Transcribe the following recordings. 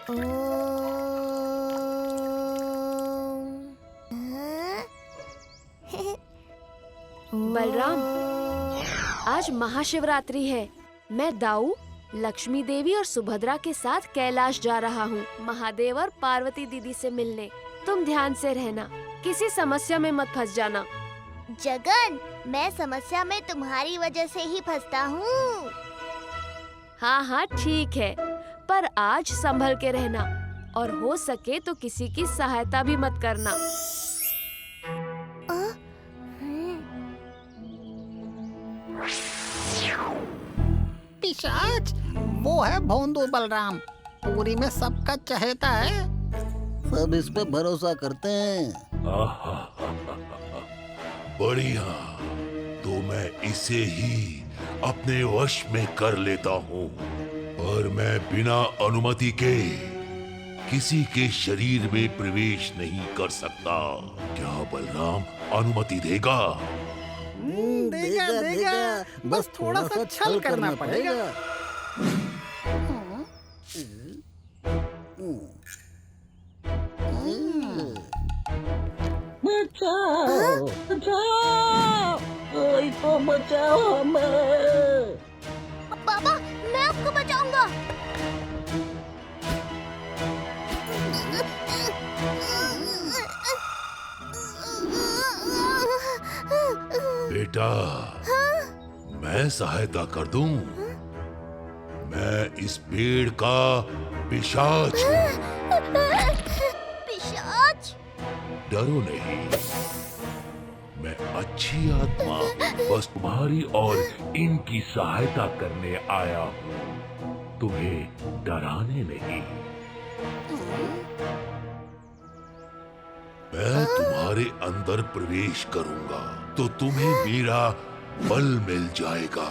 बलराम, आज महाशिवरात्रि है। मैं दाऊ, लक्ष्मी देवी और सुभद्रा के साथ कैलाश जा रहा हूँ महादेव और पार्वती दीदी से मिलने। तुम ध्यान से रहना, किसी समस्या में मत फंस जाना। जगन, मैं समस्या में तुम्हारी वजह से ही फंसता हूँ। हाँ हाँ ठीक है, पर आज संभल के रहना और हो सके तो किसी की सहायता भी मत करना। पिशाच, वो है भोंदू बलराम, पूरी में सबका चहेता है। सब इस पे भरोसा करते हैं। बढ़िया, तो मैं इसे ही अपने वश में कर लेता हूँ और मैं बिना अनुमति के किसी के शरीर में प्रवेश नहीं कर सकता। क्या बलराम अनुमति देगा? देगा, बस थोड़ा सा छल करना पड़ेगा। बचाओ, बचाओ, कोई तो बचाओ हमें। पापा, मैं आपको बचाऊंगा। बेटा, मैं सहायता कर दूं। मैं इस पेड़ का पिशाच हूँ। पिशाच? डरो नहीं, मैं अच्छी आत्मा बस तुम्हारी और इनकी सहायता करने आया हूँ, तुम्हें डराने नहीं। मैं तुम्हारे अंदर प्रवेश करूंगा तो तुम्हें मेरा बल मिल जाएगा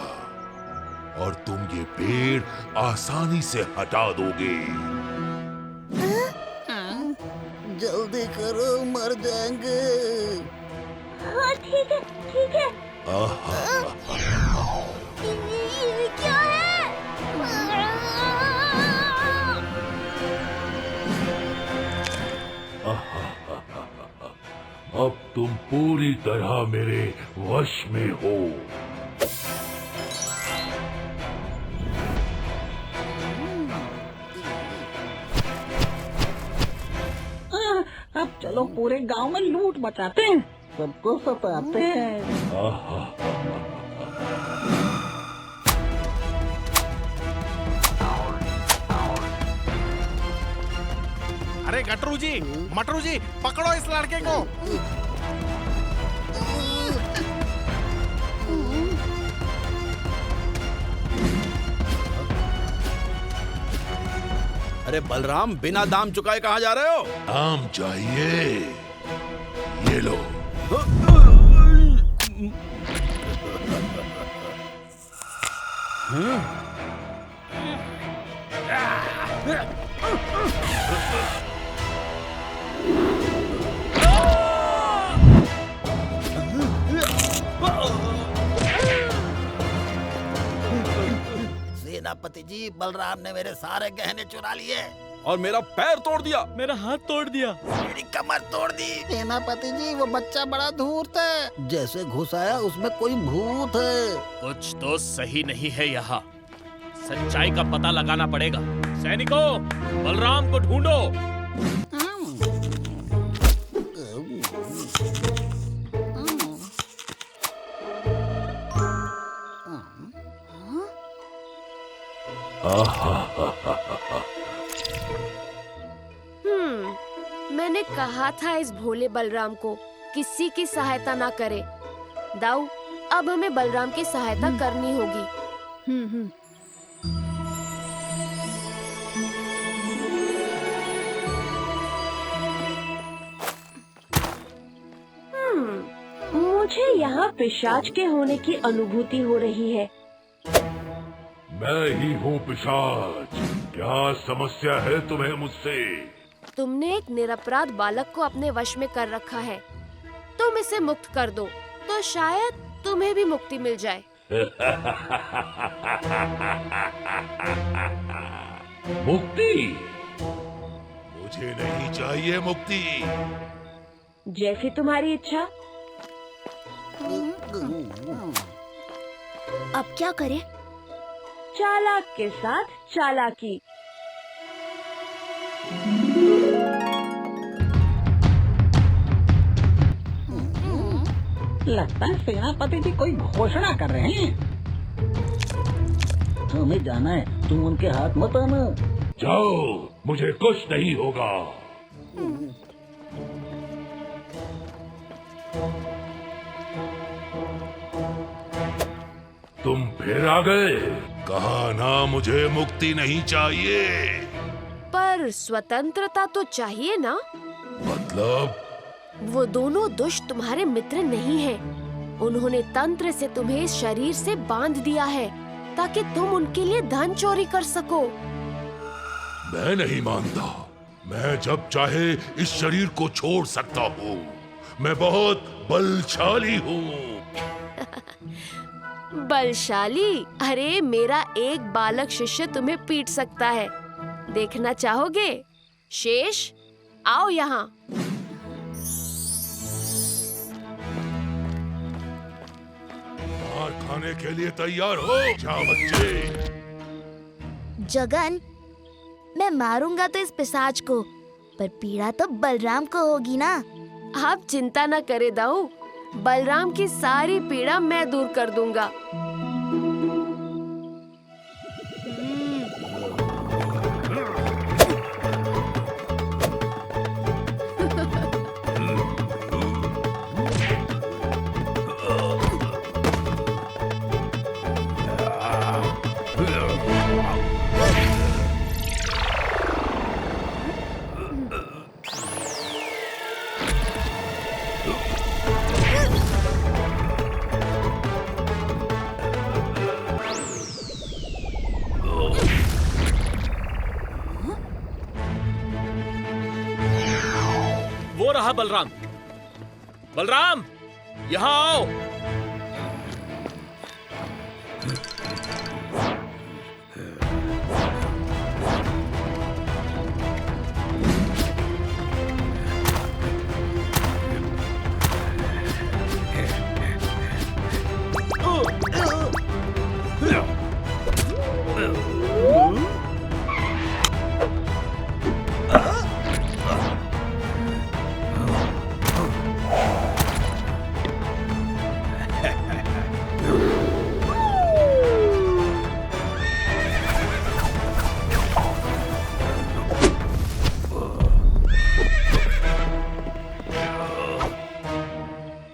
और तुम ये पेड़ आसानी से हटा दोगे। जल्दी करो, मर जाएंगे। हाँ ठीक है, ठीक है। ये क्या है? अब तुम पूरी तरह मेरे वश में हो। अब चलो पूरे गांव में लूट मचाते हैं, सबको सताते हैं। अरे गटरू जी, मटरू जी, पकड़ो इस लड़के को। अरे बलराम, बिना दाम चुकाए कहाँ जा रहे हो? दाम चाहिए? ये लो। सेनापति जी, बलराम ने मेरे सारे गहने चुरा लिए और मेरा पैर तोड़ दिया, मेरा हाथ तोड़ दिया, मेरी कमर तोड़ दी। सेनापति जी, वो बच्चा बड़ा धूर्त है, जैसे घुस आया उसमें कोई भूत है। कुछ तो सही नहीं है यहाँ। सच्चाई का पता लगाना पड़ेगा। सैनिकों, बलराम को ढूंढो। मैंने कहा था इस भोले बलराम को किसी की सहायता ना करे। दाऊ, अब हमें बलराम की सहायता करनी होगी। मुझे यहाँ पिशाच के होने की अनुभूति हो रही है। मैं ही हूँ पिशाच। क्या समस्या है तुम्हें मुझसे? तुमने एक निरपराध बालक को अपने वश में कर रखा है। तुम इसे मुक्त कर दो तो शायद तुम्हें भी मुक्ति मिल जाए। मुक्ति? चाहिए मुक्ति। जैसी तुम्हारी इच्छा। अब क्या करें? चालाक के साथ चालाकी। लगता है सेनापति जी कोई घोषणा कर रहे हैं। हमें जाना है, तुम उनके हाथ मत आना। जाओ, मुझे कुछ नहीं होगा। तुम फिर आ गए। कहा ना मुझे मुक्ति नहीं चाहिए। पर स्वतंत्रता तो चाहिए ना। मतलब? वो दोनों दुष्ट तुम्हारे मित्र नहीं हैं। उन्होंने तंत्र से तुम्हें इस शरीर से बांध दिया है ताकि तुम उनके लिए धन चोरी कर सको। मैं नहीं मानता। मैं जब चाहे इस शरीर को छोड़ सकता हूँ। मैं बहुत बलशाली हूँ। बलशाली? अरे मेरा एक बालक शिष्य तुम्हें पीट सकता है। देखना चाहोगे? शेष, आओ यहाँ। मार खाने के लिए तैयार हो जाओ बच्चे। जगन, मैं मारूंगा तो इस पिशाच को, पर पीड़ा तो बलराम को होगी ना। आप चिंता न करे दाऊ, बलराम की सारी पीड़ा मैं दूर कर दूंगा। वो रहा बलराम। बलराम, यहाँ आओ।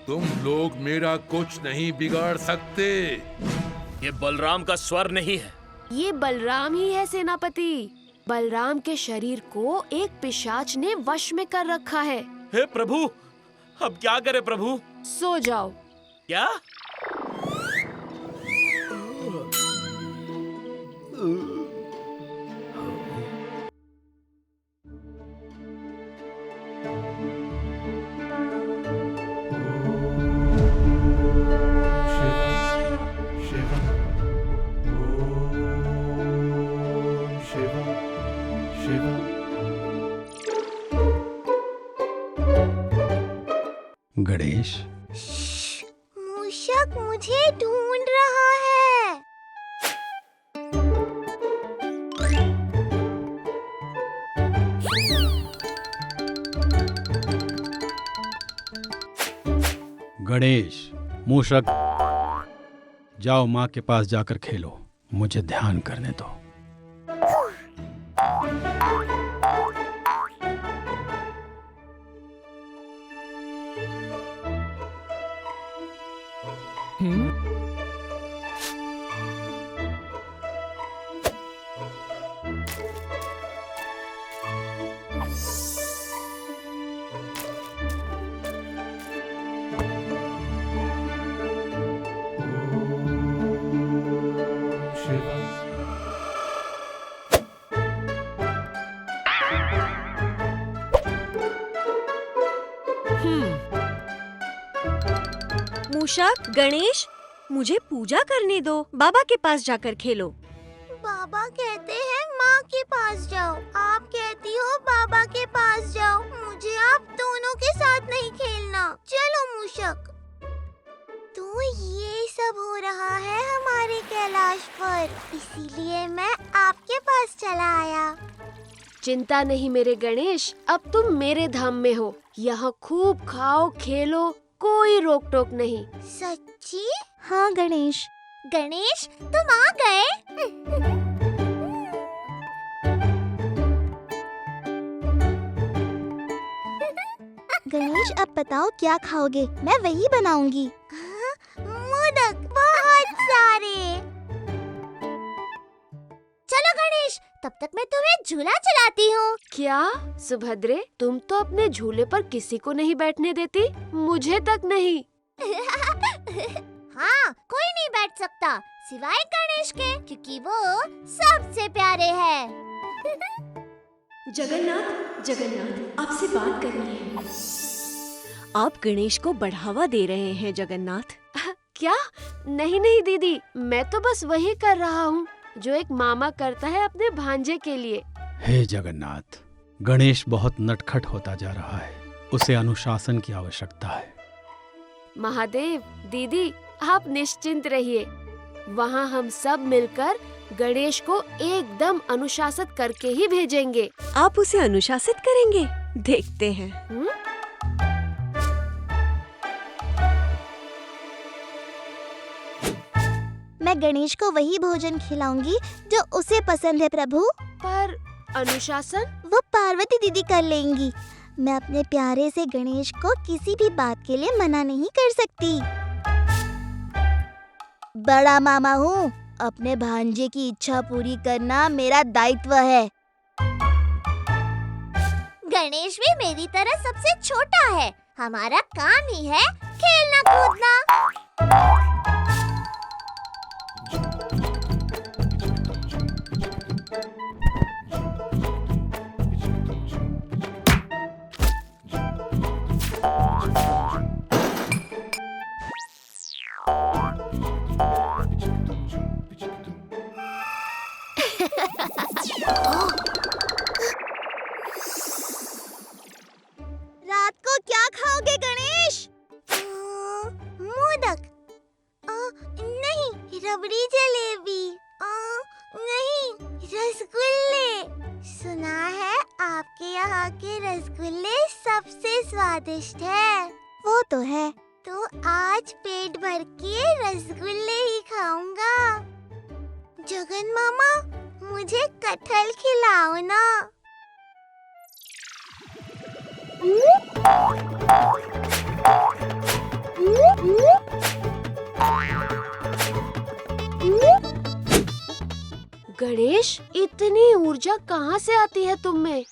तुम लोग मेरा कुछ नहीं बिगाड़ सकते। ये बलराम का स्वर नहीं है। ये बलराम ही है सेनापति। बलराम के शरीर को एक पिशाच ने वश में कर रखा है। हे प्रभु, अब क्या करें प्रभु? सो जाओ। क्या? गणेश, मूषक मुझे ढूंढ रहा है। गणेश, मूषक, जाओ माँ के पास जाकर खेलो। मुझे ध्यान करने दो। मूषक, गणेश, मुझे पूजा करने दो। बाबा के पास जाकर खेलो। बाबा कहते हैं माँ के पास जाओ, आप कहती हो बाबा के पास जाओ। चिंता नहीं मेरे गणेश, अब तुम मेरे धाम में हो। यहाँ खूब खाओ खेलो, कोई रोक टोक नहीं। सच्ची? हाँ गणेश। गणेश तुम आ गए। गणेश अब बताओ क्या खाओगे, मैं वही बनाऊंगी। मोदक बहुत सारे। चलो गणेश, तब तक मैं तुम्हें झूला चलाती हूँ। क्या सुभद्रे, तुम तो अपने झूले पर किसी को नहीं बैठने देती, मुझे तक नहीं। हाँ, कोई नहीं बैठ सकता सिवाय गणेश के, क्योंकि वो सबसे प्यारे हैं। जगन्नाथ, जगन्नाथ, आपसे बात करनी है। आप गणेश को बढ़ावा दे रहे हैं जगन्नाथ। क्या? नहीं नहीं दीदी, मैं तो बस वही कर रहा हूँ जो एक मामा करता है अपने भांजे के लिए। हे जगन्नाथ, गणेश बहुत नटखट होता जा रहा है, उसे अनुशासन की आवश्यकता है। महादेव, दीदी, आप निश्चिंत रहिए, वहाँ हम सब मिलकर गणेश को एकदम अनुशासित करके ही भेजेंगे। आप उसे अनुशासित करेंगे? देखते हैं। मैं गणेश को वही भोजन खिलाऊंगी जो उसे पसंद है प्रभु। पर अनुशासन? वो पार्वती दीदी कर लेंगी। मैं अपने प्यारे से गणेश को किसी भी बात के लिए मना नहीं कर सकती। बड़ा मामा हूँ, अपने भांजे की इच्छा पूरी करना मेरा दायित्व है। गणेश भी मेरी तरह सबसे छोटा है, हमारा काम ही है खेलना कूदना। रात को क्या खाओगे गणेश? मोदक? नहीं, रबड़ी जलेबी? नहीं, रसगुल्ले। सुना है आपके यहाँ के रसगुल्ले सबसे स्वादिष्ट है। वो तो है, तो आज पेट भर के रसगुल्ले ही खाऊंगा। जगन मामा, मुझे कटहल खिलाओ ना। गणेश, इतनी ऊर्जा कहाँ से आती है तुम में?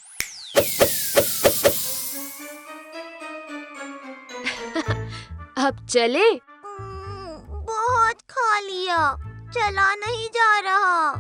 अब चले? बहुत खा लिया, चला नहीं जा रहा।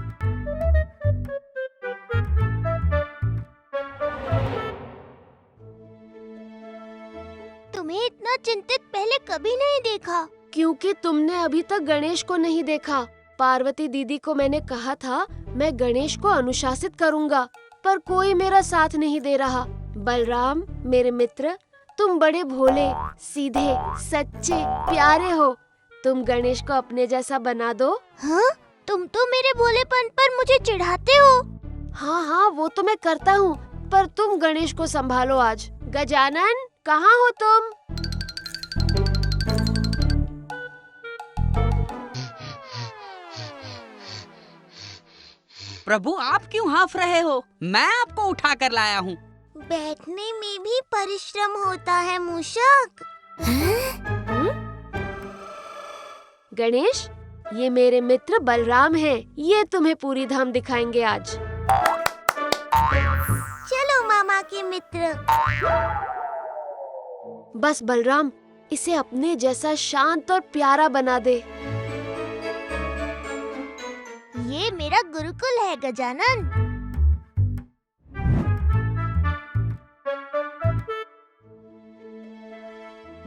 तुम्हें इतना चिंतित पहले कभी नहीं देखा। क्योंकि तुमने अभी तक गणेश को नहीं देखा। पार्वती दीदी को मैंने कहा था मैं गणेश को अनुशासित करूँगा, पर कोई मेरा साथ नहीं दे रहा। बलराम, मेरे मित्र, तुम बड़े भोले, सीधे, सच्चे, प्यारे हो। तुम गणेश को अपने जैसा बना दो। हाँ? तुम तो मेरे भोलेपन पर मुझे चिढ़ाते हो। हाँ हाँ, वो तो मैं करता हूँ, पर तुम गणेश को संभालो आज। गजानन, कहाँ हो तुम? प्रभु, आप क्यों हाँफ रहे हो? मैं आपको उठा कर लाया हूँ। बैठने में भी परिश्रम होता है मूषक। गणेश, ये मेरे मित्र बलराम हैं। ये तुम्हें पूरी धाम दिखाएंगे आज। चलो मामा के मित्र। बस बलराम, इसे अपने जैसा शांत और प्यारा बना दे। ये मेरा गुरुकुल है गजानन।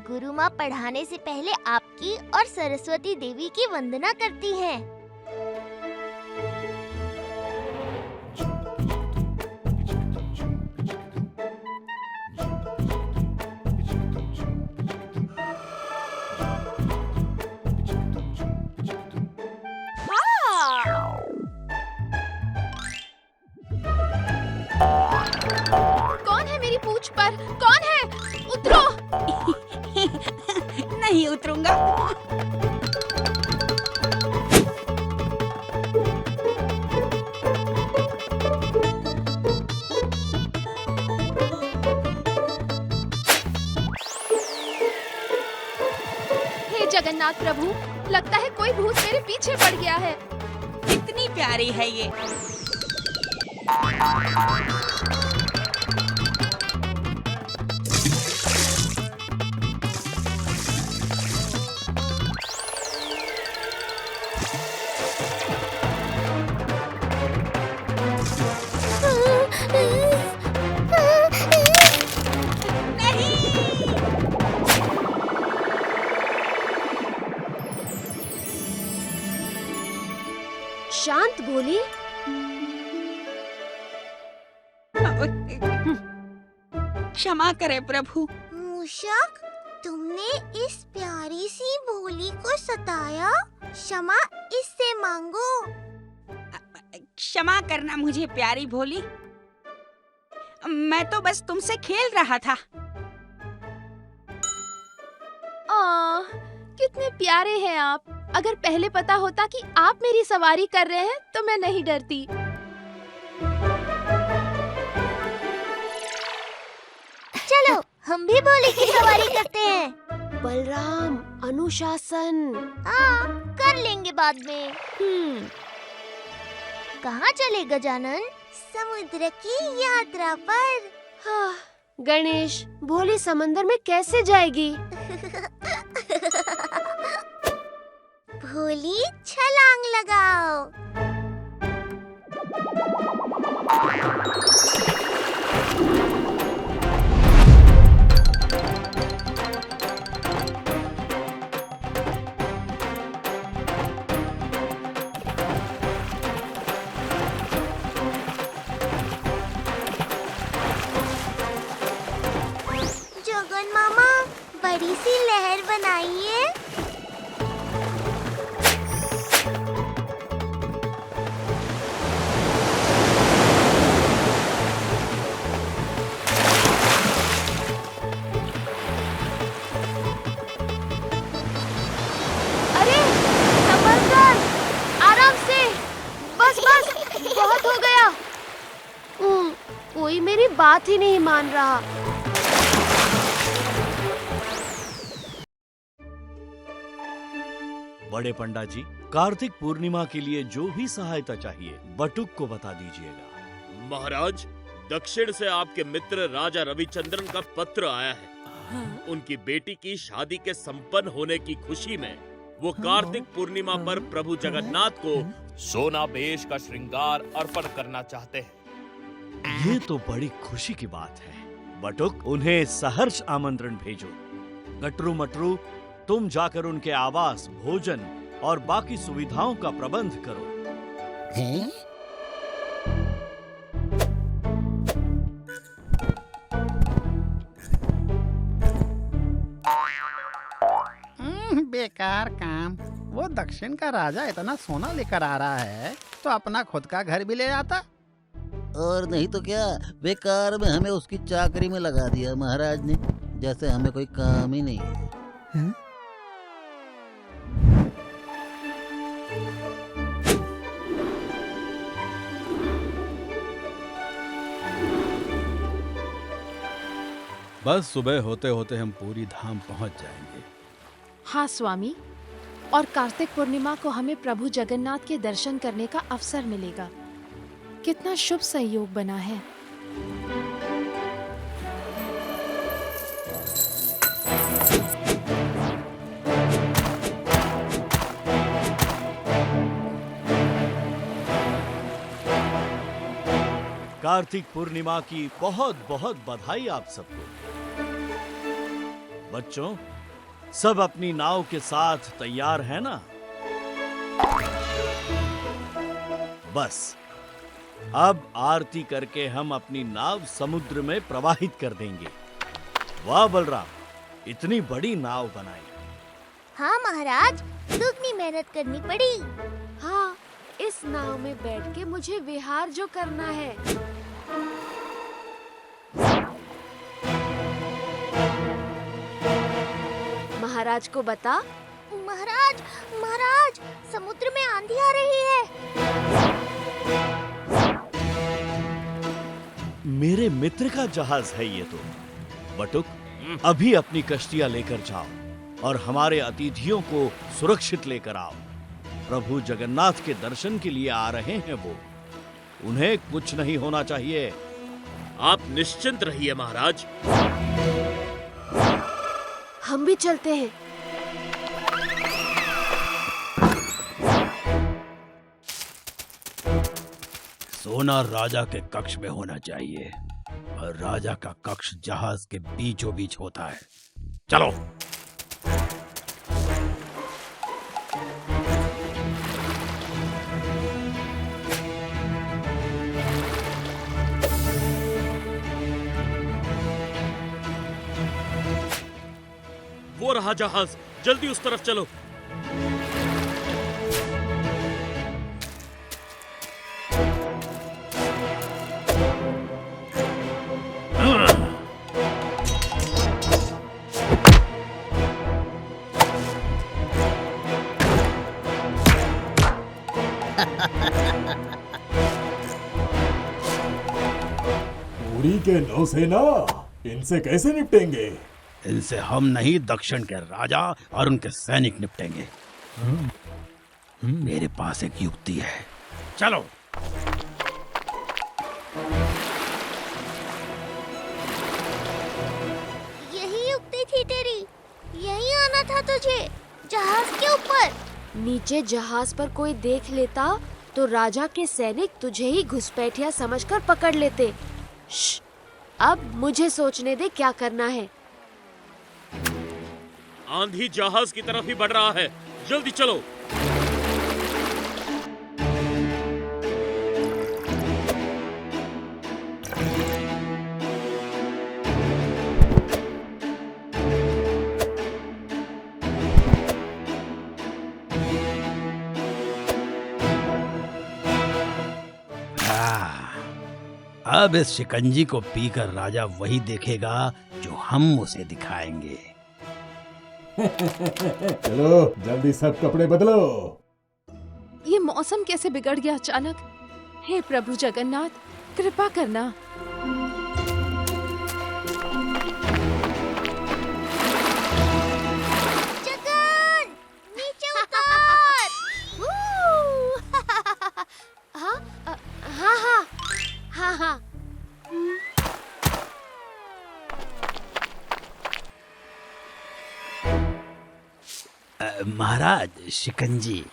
गुरु माँ पढ़ाने से पहले आपकी और सरस्वती देवी की वंदना करती हैं। हाँ। मेरी पूंछ पर। कौन है? उतरो। नहीं उतरूंगा। हे जगन्नाथ प्रभु, लगता है कोई भूत मेरे पीछे पड़ गया है। कितनी प्यारी है ये। शांत बोली। क्षमा करे प्रभु। मूषक, तुमने इस प्यारी सी भोली को सताया। क्षमा इससे मांगो। क्षमा करना मुझे प्यारी भोली। मैं तो बस तुमसे खेल रहा था। कितने प्यारे हैं आप। अगर पहले पता होता कि आप मेरी सवारी कर रहे हैं तो मैं नहीं डरती। चलो हम भी भोली की सवारी करते हैं। बलराम, अनुशासन। हाँ, कर लेंगे बाद में। कहाँ चले गजानन? समुद्र की यात्रा पर। हाँ, गणेश, भोली समंदर में कैसे जाएगी? भोली छलांग लगाओ। जगन मामा, बड़ी सी लहर बनाइए। अरे समंदर, आराम से। बस बस, बहुत हो गया। कोई मेरी बात ही नहीं मान रहा। बड़े पंडा जी, कार्तिक पूर्णिमा के लिए जो भी सहायता चाहिए बटुक को बता दीजिएगा। महाराज, दक्षिण से आपके मित्र राजा रविचंद्रन का पत्र आया है। उनकी बेटी की शादी के संपन्न होने की खुशी में वो कार्तिक पूर्णिमा पर प्रभु जगन्नाथ को सोना बेश का श्रृंगार अर्पण करना चाहते हैं। ये तो बड़ी खुशी की बात है। बटुक, उन्हें सहर्ष आमंत्रण भेजो। गटरू मटरू, तुम जाकर उनके आवास, भोजन और बाकी सुविधाओं का प्रबंध करो। हैं? बेकार काम। वो दक्षिण का राजा इतना सोना लेकर आ रहा है तो अपना खुद का घर भी ले आता। और नहीं तो क्या, बेकार में हमें उसकी चाकरी में लगा दिया महाराज ने, जैसे हमें कोई काम ही नहीं है। बस सुबह होते होते हम पूरी धाम पहुंच जाएंगे। हाँ स्वामी, और कार्तिक पूर्णिमा को हमें प्रभु जगन्नाथ के दर्शन करने का अवसर मिलेगा। कितना शुभ संयोग बना है। कार्तिक पूर्णिमा की बहुत बहुत बधाई आप सबको। बच्चों, सब अपनी नाव के साथ तैयार हैं ना? बस अब आरती करके हम अपनी नाव समुद्र में प्रवाहित कर देंगे। वाह बलराम, इतनी बड़ी नाव बनाई। हाँ महाराज, दुगनी मेहनत करनी पड़ी। हाँ, इस नाव में बैठ के मुझे विहार जो करना है। महाराज को बता। महाराज, महाराज, समुद्र में आंधी आ रही है। मेरे मित्र का जहाज है ये तो। बटुक, अभी अपनी कश्तियां लेकर जाओ और हमारे अतिथियों को सुरक्षित लेकर आओ। प्रभु जगन्नाथ के दर्शन के लिए आ रहे हैं वो। उन्हें कुछ नहीं होना चाहिए। आप निश्चिंत रहिए महाराज। हम भी चलते हैं। सोना राजा के कक्ष में होना चाहिए और राजा का कक्ष जहाज के बीचों बीच होता है। चलो। वो रहा जहाज, जल्दी उस तरफ चलो। पुरी के नौसेना, इनसे कैसे निपटेंगे? इनसे हम नहीं, दक्षिण के राजा और उनके सैनिक निपटेंगे। मेरे पास एक युक्ति है। चलो। यही युक्ति थी तेरी, यही आना था तुझे जहाज के ऊपर। नीचे जहाज पर कोई देख लेता तो राजा के सैनिक तुझे ही घुसपैठिया समझकर पकड़ लेते। श्श, अब मुझे सोचने दे क्या करना है। आंधी जहाज की तरफ ही बढ़ रहा है, जल्दी चलो। अब इस शिकंजी को पीकर राजा वही देखेगा जो हम उसे दिखाएंगे। चलो जल्दी सब कपड़े बदलो। ये मौसम कैसे बिगड़ गया अचानक? हे प्रभु जगन्नाथ, कृपा करना। जगन, नीचे उतर। हाँ हाँ हाँ हाँ हाँ। महाराज, शिकंजी।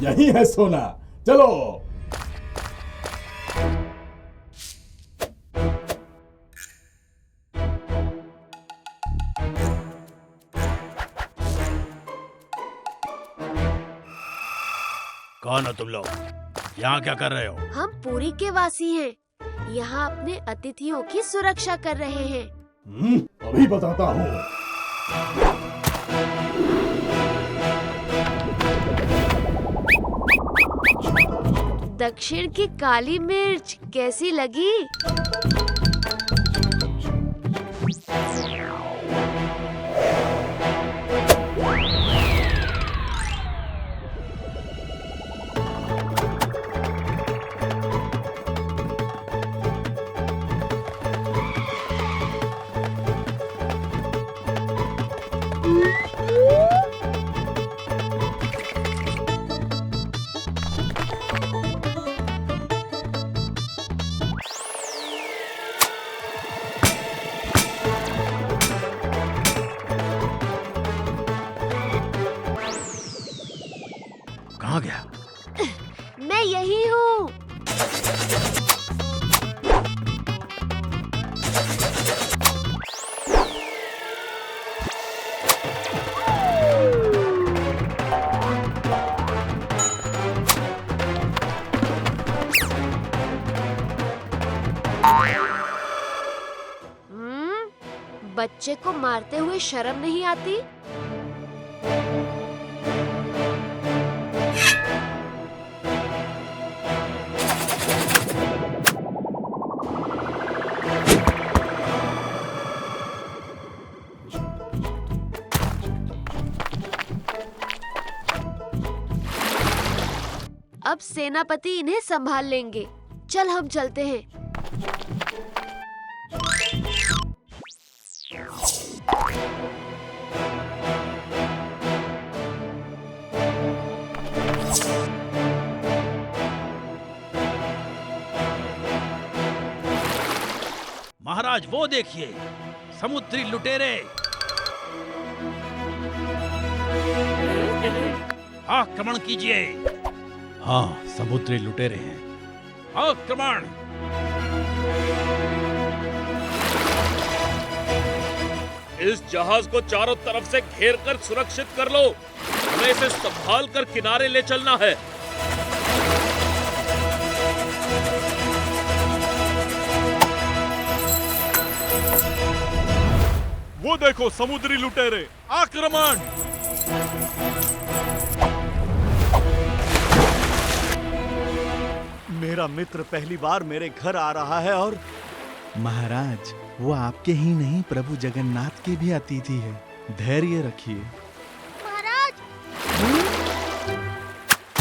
यही है सोना, चलो। कौन हो तुम लोग? यहाँ क्या कर रहे हो? हम पुरी के वासी हैं। यहाँ अपने अतिथियों की सुरक्षा कर रहे हैं। अभी बताता हूँ। दक्षिण की काली मिर्च कैसी लगी? बच्चे को मारते हुए शर्म नहीं आती? अब सेनापति इन्हें संभाल लेंगे। चल हम चलते हैं। महाराज वो देखिए, समुद्री लुटेरे। आक्रमण कीजिए। हाँ, समुद्री लुटेरे हैं। आक्रमण! इस जहाज को चारों तरफ से घेर कर सुरक्षित कर लो। हमें इसे संभाल कर किनारे ले चलना है। वो देखो समुद्री लुटेरे, आक्रमण! मेरा मित्र पहली बार मेरे घर आ रहा है और महाराज, वो आपके ही नहीं प्रभु जगन्नाथ के भी अतिथि है। धैर्य रखिए। महाराज,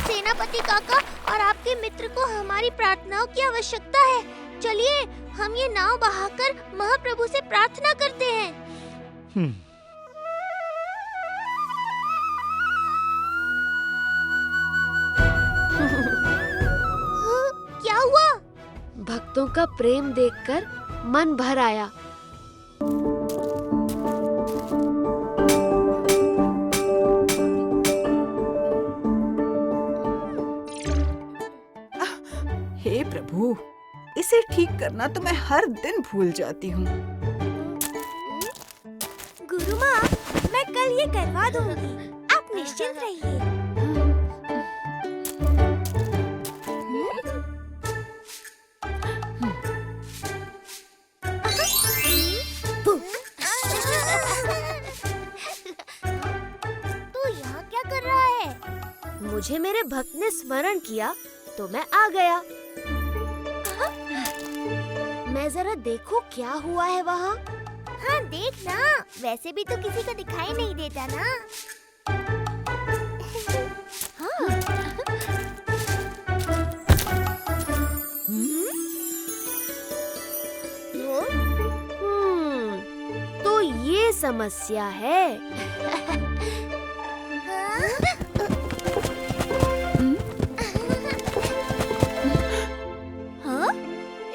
सेनापति काका और आपके मित्र को हमारी प्रार्थनाओं की आवश्यकता है। चलिए हम ये नाव बहाकर महाप्रभु से प्रार्थना करते हैं। क्या हुआ? भक्तों का प्रेम देखकर मन भर आया। हे प्रभु, इसे ठीक करना तो मैं हर दिन भूल जाती हूँ। गुरु माँ, मैं कल ये करवा दूंगी, आप निश्चिंत रहिए। तू यहाँ क्या कर रहा है? मुझे मेरे भक्त ने स्मरण किया तो मैं आ गया। मैं जरा देखूं क्या हुआ है वहाँ। हाँ देख ना, वैसे भी तो किसी को दिखाई नहीं देता ना। हाँ। तो ये समस्या है। हाँ?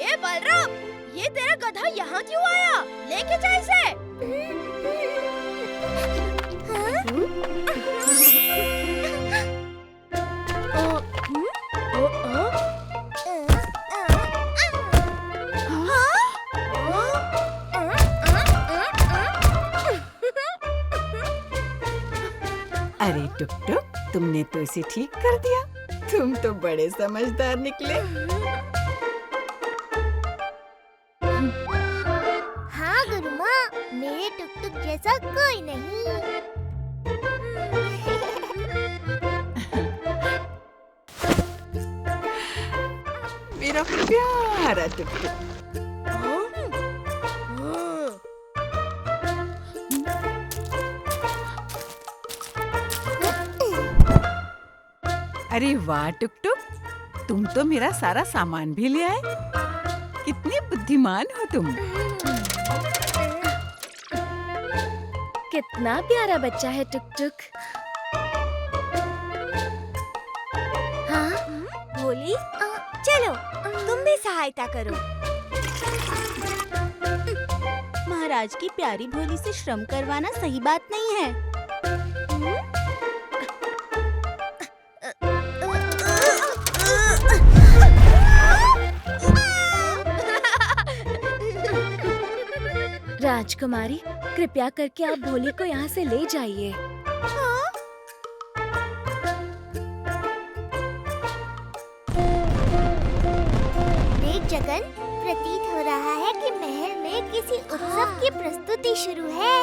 ए बलराम, ये तेरा गधा यहाँ क्यों आया? लेके जा इसे। अरे टुक टुक, तुमने तो इसे ठीक कर दिया। तुम तो बड़े समझदार निकले। हाँ गुरु माँ, मेरे टुक टुक जैसा कोई नहीं। मेरा प्यारा टुक टुक। अरे वाह टुक टुक, तुम तो मेरा सारा सामान भी ले आए। कितने बुद्धिमान हो तुम। कितना प्यारा बच्चा है टुक टुक। हाँ भोली, चलो तुम भी सहायता करो। महाराज की प्यारी भोली से श्रम करवाना सही बात नहीं है। राजकुमारी, कृपया करके आप भोली को यहाँ से ले जाइए। देख जगन, प्रतीत हो रहा है कि महल में किसी किसी उत्सव की प्रस्तुति शुरू है।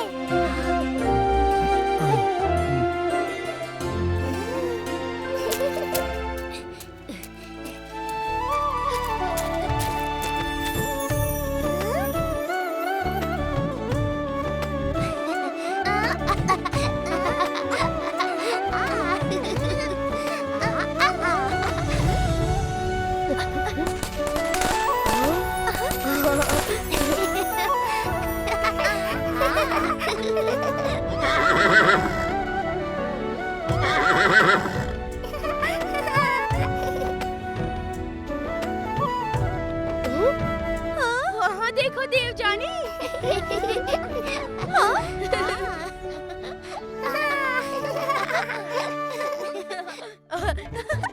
वहाँ देखो देवजानी।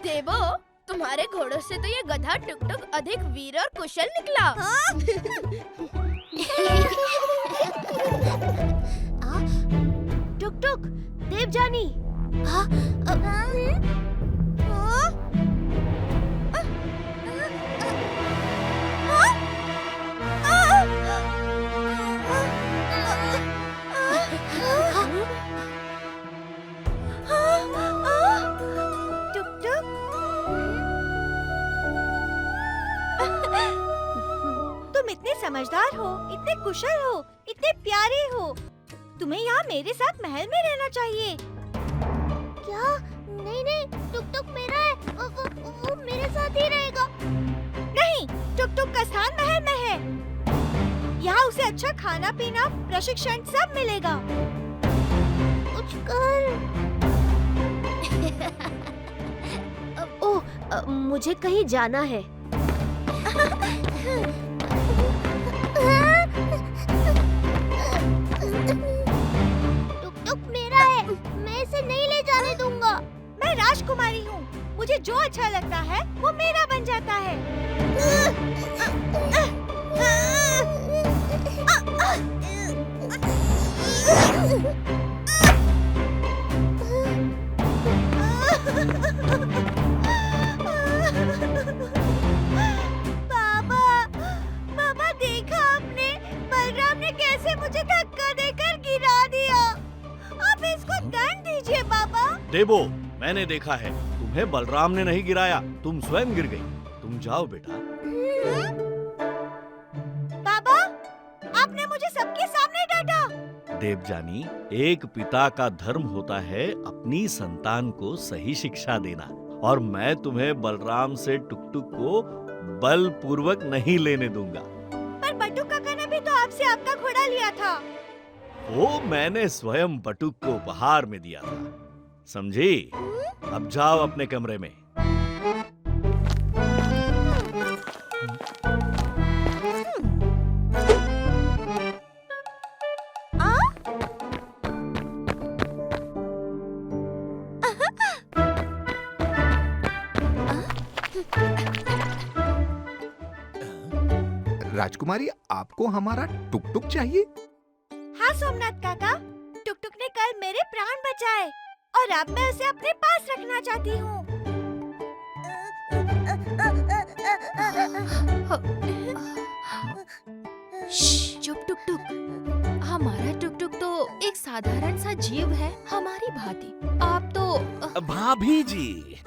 देवो, तुम्हारे घोड़ों से तो ये गधा टुक टुक अधिक वीर और कुशल निकला। टुक टुक, देवजानी। तुम इतने समझदार हो, इतने कुशल हो, इतने प्यारे हो। तुम्हें यहाँ मेरे साथ महल में रहना चाहिए। क्या? नहीं नहीं, टुक टुक मेरा है। वो मेरे साथ ही रहेगा। नहीं, टुक टुक का स्थान महल में है। यहाँ उसे अच्छा खाना पीना, प्रशिक्षण सब मिलेगा। कुछ कर। ओह, मुझे कहीं जाना है। टुक टुक मेरा है, मैं इसे नहीं ले जाने दूंगा। मैं राजकुमारी हूँ, मुझे जो अच्छा लगता है वो मेरा बन जाता है। पापा देखा आपने? बलराम ने कैसे मुझे धक्का देकर गिरा दिया। आप इसको दंड दीजिए पापा। देवो, मैंने देखा है, तुम्हें बलराम ने नहीं गिराया, तुम स्वयं गिर गई। तुम जाओ बेटा। पापा, आपने मुझे सबके सामने डांटा। देवजानी, एक पिता का धर्म होता है अपनी संतान को सही शिक्षा देना, और मैं तुम्हें बलराम से टुक टुक को बलपूर्वक नहीं लेने दूंगा। पर बटुक काका ने भी तो आपसे आपका घोड़ा लिया था। वो मैंने स्वयं बटुक को उपहार में दिया था, समझी? अब जाओ अपने कमरे में। राजकुमारी, आपको हमारा टुक टुक चाहिए? हाँ सोमनाथ काका, टुक टुक ने कल मेरे प्राण बचाए और अब मैं उसे अपने पास रखना चाहती हूँ। चुप टुक टुक, हमारा टुक टुक तो एक साधारण सा जीव है, हमारी भांति। आप तो भाभी जी,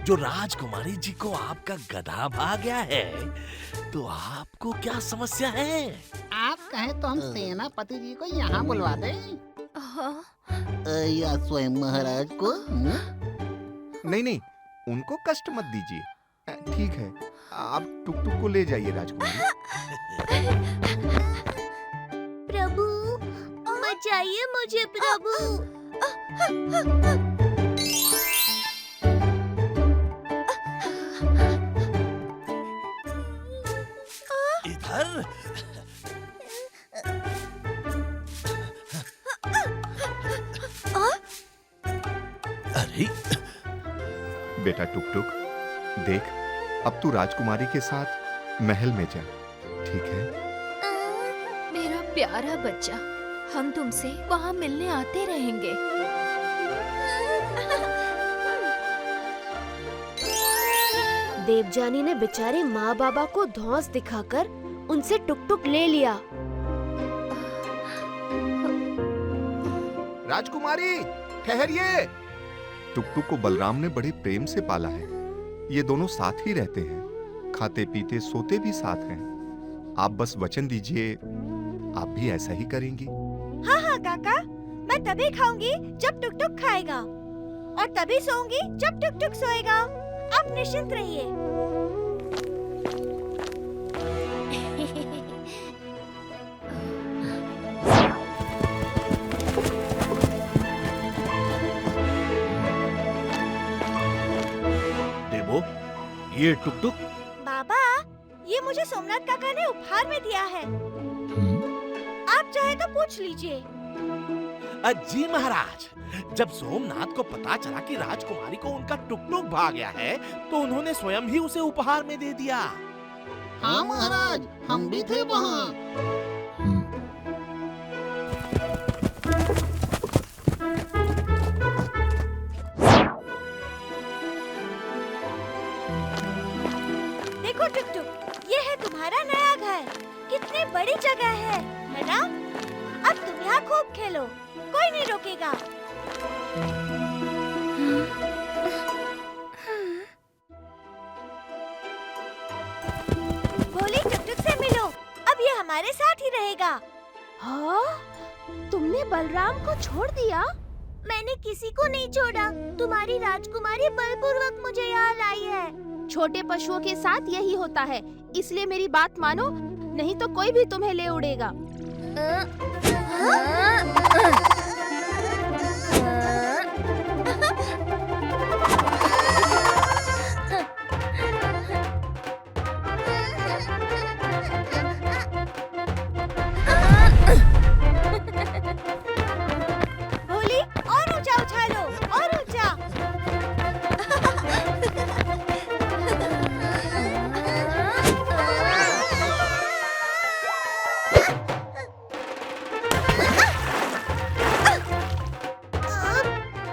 जो राजकुमारी जी को आपका गधा भाग गया है, तो आपको क्या समस्या है? आप कहें तो हम सेनापति जी को यहाँ बुलवा दें। या स्वयं महाराज को? नहीं नहीं, उनको कष्ट मत दीजिए। ठीक है, आप टुक टुक को ले जाइए राजकुमारी। प्रभु, बचाइए मुझे प्रभु। इधर अरे बेटा टुक टुक, देख, अब तू राजकुमारी के साथ महल में जा, ठीक है? मेरा प्यारा बच्चा, हम तुमसे वहाँ मिलने आते रहेंगे। देवजानी ने बेचारे माँ बाबा को धौंस दिखाकर उनसे टुक टुक ले लिया। राजकुमारी ठहरिए। टुक टुक को बलराम ने बड़े प्रेम से पाला है। ये दोनों साथ ही रहते हैं, खाते पीते सोते भी साथ हैं। आप बस वचन दीजिए, आप भी ऐसा ही करेंगी। हाँ हाँ काका, मैं तभी खाऊंगी जब टुक टुक खाएगा और तभी सोऊंगी जब टुक टुक सोएगा। आप निश्चिंत रहिए। देवो, ये टुक टुक बाबा, ये मुझे सोमनाथ काका ने उपहार में दिया है। आप चाहे तो पूछ लीजिए। जी महाराज, जब सोमनाथ को पता चला कि राजकुमारी को उनका टुक टुक भाग गया है, तो उन्होंने स्वयं ही उसे उपहार में दे दिया। हाँ महाराज, हम भी थे वहाँ। देखो टुक टुक, ये है तुम्हारा नया घर। कितनी बड़ी जगह है ना? अब तुम यहाँ खूब खेलो, कोई नहीं रोकेगा। भोली टुक टुक से मिलो, अब ये हमारे साथ ही रहेगा। हाँ? तुमने बलराम को छोड़ दिया? मैंने किसी को नहीं छोड़ा। तुम्हारी राजकुमारी बलपूर्वक मुझे यहाँ लाई है। छोटे पशुओं के साथ यही होता है, इसलिए मेरी बात मानो, नहीं तो कोई भी तुम्हें ले उड़ेगा। भोली, और ऊंचा उछालो, और ऊंचा।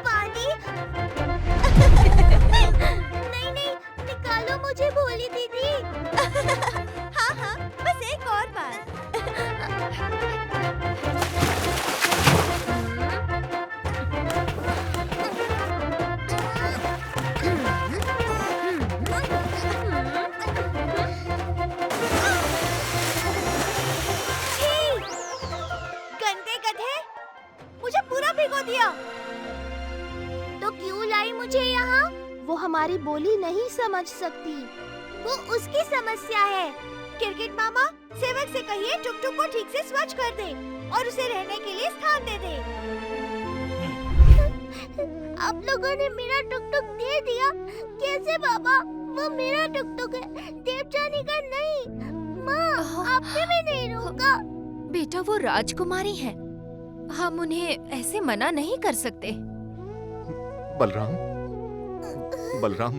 पानी। नहीं नहीं, निकालो मुझे भोली दीदी। हाँ हाँ, बस एक और बार। गंदे गधे, मुझे पूरा भिगो दिया। तो क्यों लाई मुझे यहाँ? वो हमारी बोली नहीं समझ सकती। वो उसकी समस्या है। क्रिकेट मामा, सेवक से कहिए टुक टुक को ठीक से स्वच्छ कर दे और उसे रहने के लिए स्थान दे दे। आप लोगों ने मेरा टुक टुक दे दिया। कैसे बाबा? वो मेरा टुक टुक है, देवजानी का नहीं। माँ, आपने भी नहीं रोका। बेटा, वो राजकुमारी है, हम उन्हें ऐसे मना नहीं कर सकते। बलराम, बलराम,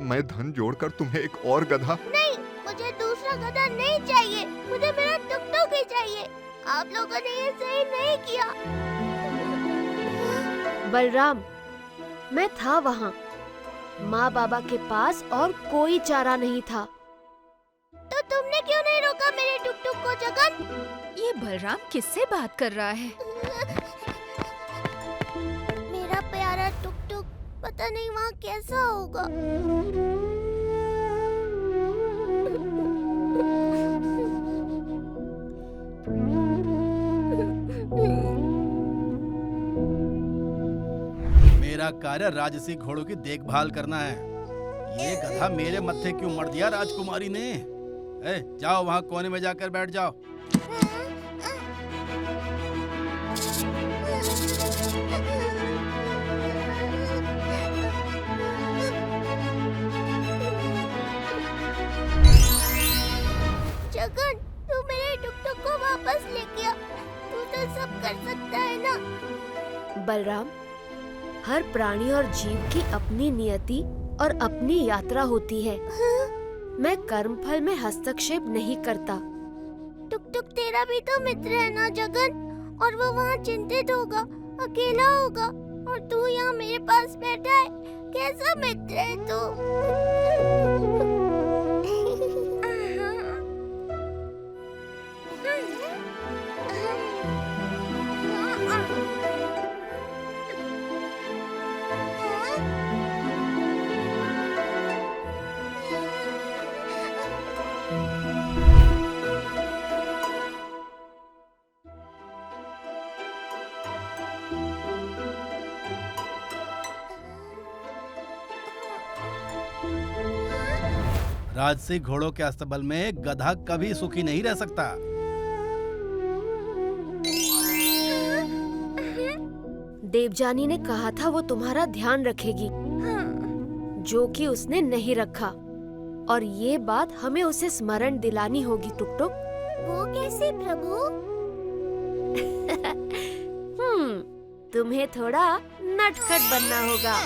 मैं धन जोड़कर तुम्हें एक और गधा। नहीं, मुझे दूसरा गधा नहीं चाहिए। मुझे मेरा टुक टुक ही चाहिए। आप लोगों ने ये सही नहीं किया। बलराम, मैं था वहाँ। माँ बाबा के पास और कोई चारा नहीं था। तो तुमने क्यों नहीं रोका मेरे टुक टुक को जगन? ये बलराम किससे बात कर रहा है? मेरा प्यारा टुक टुक, पता नहीं वहाँ कैसा होगा। मेरा कार्य राजसी घोड़ों की देखभाल करना है। ये गधा मेरे मत्थे क्यों मर दिया राजकुमारी ने? जाओ वहाँ कोने में जाकर बैठ जाओ। जगन, तू मेरे टुक टुक को वापस ले गया। तू तो सब कर सकता है ना? बलराम, हर प्राणी और जीव की अपनी नियति और अपनी यात्रा होती है। मैं कर्मफल में हस्तक्षेप नहीं करता। टुक टुक तेरा भी तो मित्र है ना जगन? और वो वहाँ चिंतित होगा, अकेला होगा, और तू यहाँ मेरे पास बैठा है। कैसा मित्र है तू? राजसी घोड़ों के अस्तबल में गधा कभी सुखी नहीं रह सकता। देवजानी ने कहा था वो तुम्हारा ध्यान रखेगी, जो कि उसने नहीं रखा, और ये बात हमें उसे स्मरण दिलानी होगी। टुक टुक। वो कैसे प्रभु? तुम्हें थोड़ा नटखट बनना होगा।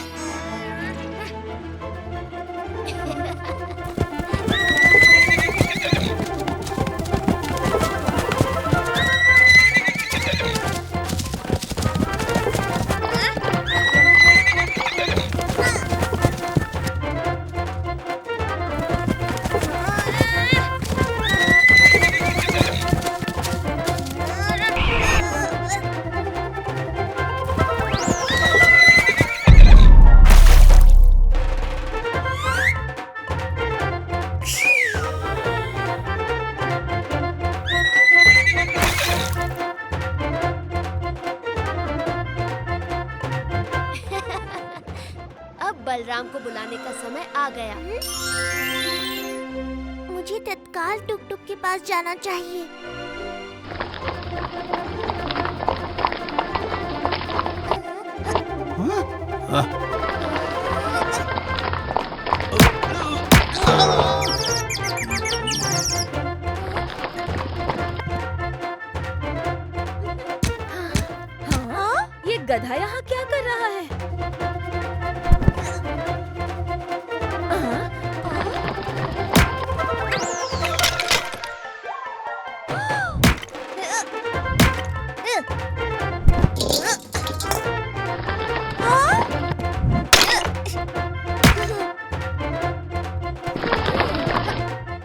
बलराम को बुलाने का समय आ गया। मुझे तत्काल टुक टुक के पास जाना चाहिए। ये गधा यहाँ क्या कर रहा है?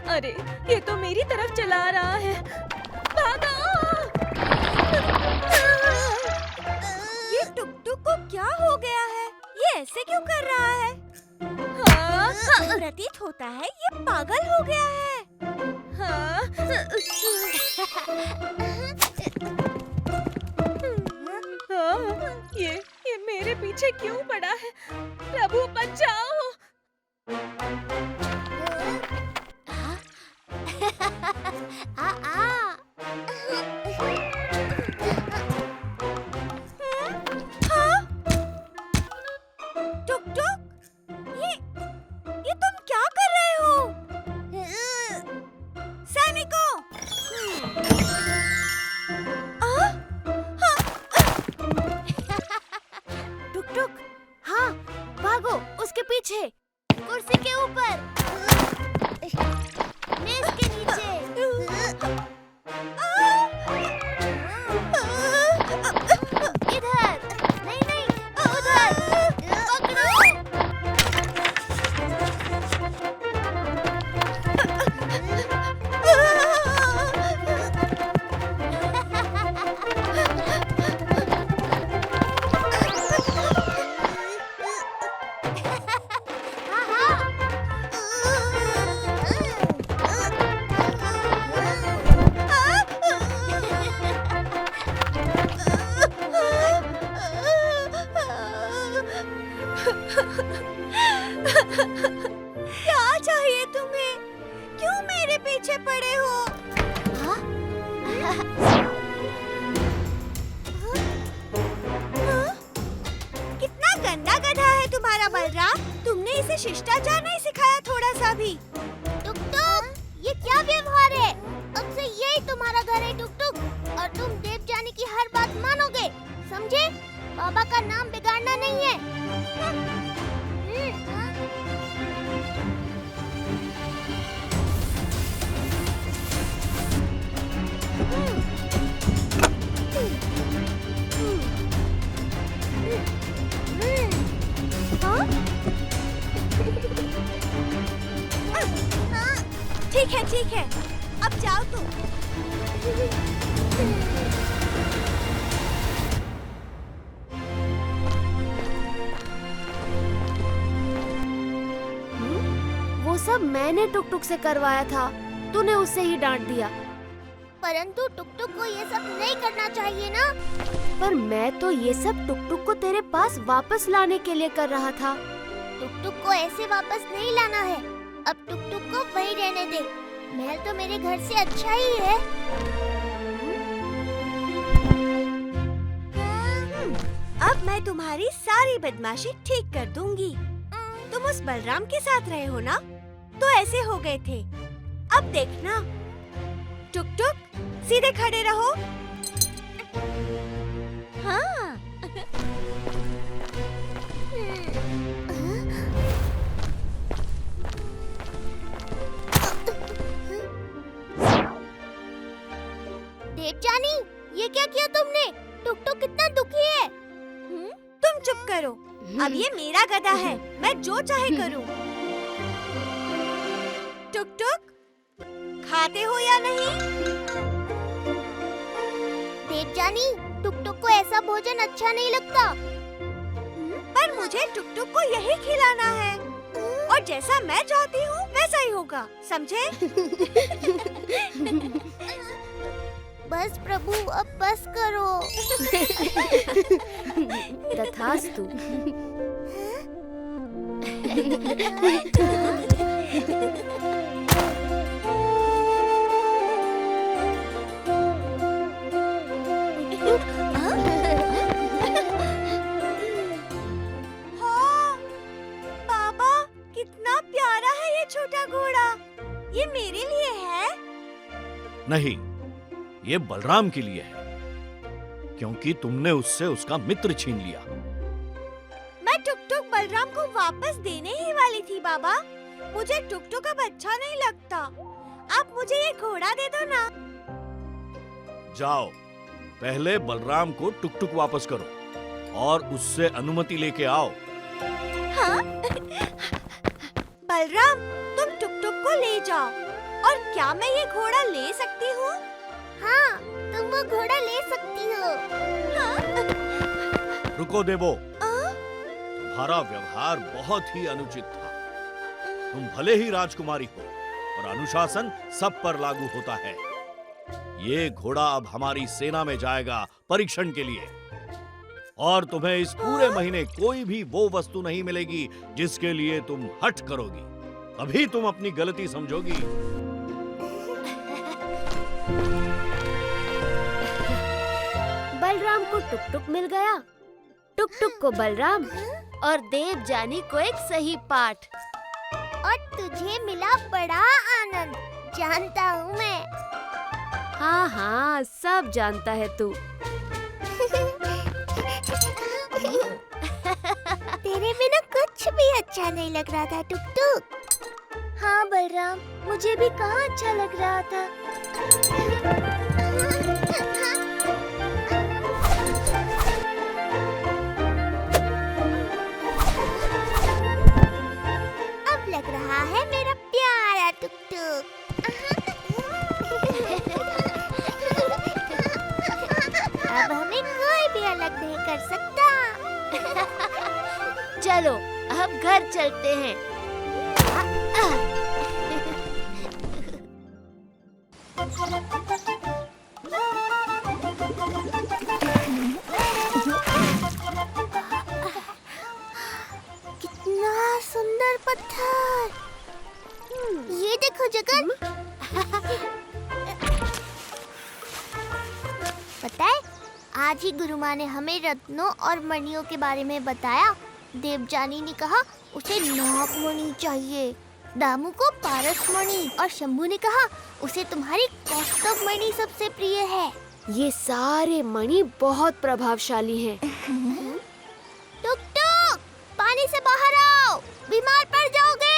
अरे ये तो मेरी तरफ चला रहा है। भागो! ये टुक टुक को क्या हो गया है? ये ऐसे क्यों कर रहा है? प्रतीत होता है ये पागल हो गया है। ये मेरे पीछे क्यों पड़ा है? प्रभु बचाओ! टुक टुक, ये तुम क्या कर रहे हो? सैनिकों! टुक टुक, हाँ, भागो उसके पीछे। कुर्सी के ऊपर, मेज के नीचे। इधर नहीं नहीं, उधर पकड़ो। क्या चाहिए तुम्हें? क्यों मेरे पीछे पड़े हो? कितना गंदा गधा है तुम्हारा बलराम। तुमने इसे शिष्टाचार नहीं सिखाया थोड़ा सा भी। टुक टुक, ये क्या व्यवहार है? अब से यही तुम्हारा घर है टुक टुक, और तुम देवजानी की हर बात मानोगे, समझे? बाबा का नाम बिगाड़ना नहीं है। ठीक है, अब जाओ तुम। वो सब मैंने टुक टुक से करवाया था, तूने उससे ही डांट दिया। परंतु टुक टुक को ये सब नहीं करना चाहिए ना। पर मैं तो ये सब टुक टुक को तेरे पास वापस लाने के लिए कर रहा था। टुक टुक को ऐसे वापस नहीं लाना है। अब टुक टुक को वही रहने दे। महल तो मेरे घर से अच्छा ही है। अब मैं तुम्हारी सारी बदमाशी ठीक कर दूंगी। तुम उस बलराम के साथ रहे हो ना, तो ऐसे हो गए थे। अब देखना। टुक टुक सीधे खड़े रहो। हाँ। देवजानी, ये क्या किया तुमने? टुक टुक कितना दुखी है। तुम चुप करो। अब ये मेरा गधा है, मैं जो चाहे करूं। टुक टुक, खाते हो या नहीं? देवजानी, टुक टुक को ऐसा भोजन अच्छा नहीं लगता। पर मुझे टुक टुक को यही खिलाना है, और जैसा मैं चाहती हूँ वैसा ही होगा, समझे? बस प्रभु, अब बस करो। तथास्तु। पापा, कितना प्यारा है ये छोटा घोड़ा। ये मेरे लिए है? नहीं, ये बलराम के लिए है, क्योंकि तुमने उससे उसका मित्र छीन लिया। मैं टुक टुक बलराम को वापस देने ही वाली थी बाबा। मुझे टुक टुक अब अच्छा नहीं लगता। आप मुझे ये घोड़ा दे दो ना। जाओ, पहले बलराम को टुक टुक वापस करो और उससे अनुमति लेके आओ। हाँ? बलराम, तुम टुक टुक को ले जाओ। और क्या मैं ये घोड़ा ले सकती हूँ? हाँ, तुम वो घोड़ा ले सकती हो। हाँ? रुको देवो, तुम्हारा व्यवहार बहुत ही अनुचित था। तुम भले ही राजकुमारी हो और अनुशासन सब पर लागू होता है। ये घोड़ा अब हमारी सेना में जाएगा परीक्षण के लिए, और तुम्हें इस पूरे महीने कोई भी वो वस्तु नहीं मिलेगी जिसके लिए तुम हठ करोगी। अभी तुम अपनी गलती समझोगी। बलराम को टुक टुक मिल गया, टुक टुक को बलराम, और देवजानी को एक सही पाठ। और तुझे मिला बड़ा आनंद, जानता हूँ मैं। हाँ हाँ, सब जानता है तू। तेरे बिना कुछ भी अच्छा नहीं लग रहा था टुक टुक। हाँ बलराम, मुझे भी कहाँ अच्छा लग रहा था। अब लग रहा है मेरा प्यारा टुक टुक। अब हमें कोई भी अलग नहीं कर सकता। चलो, अब घर चलते हैं। कितना सुंदर पत्थर। ये देखो जगन। पता है, आज ही गुरु माँ ने हमें रत्नों और मणियों के बारे में बताया। देवजानी ने कहा उसे नागमणि चाहिए, दामू को पारस मणि, और शंभू ने कहा उसे तुम्हारी कौस्तुभ मणि सबसे प्रिय है। ये सारे मणि बहुत प्रभावशाली हैं। टुक टुक, पानी से बाहर आओ, बीमार पड़ जाओगे।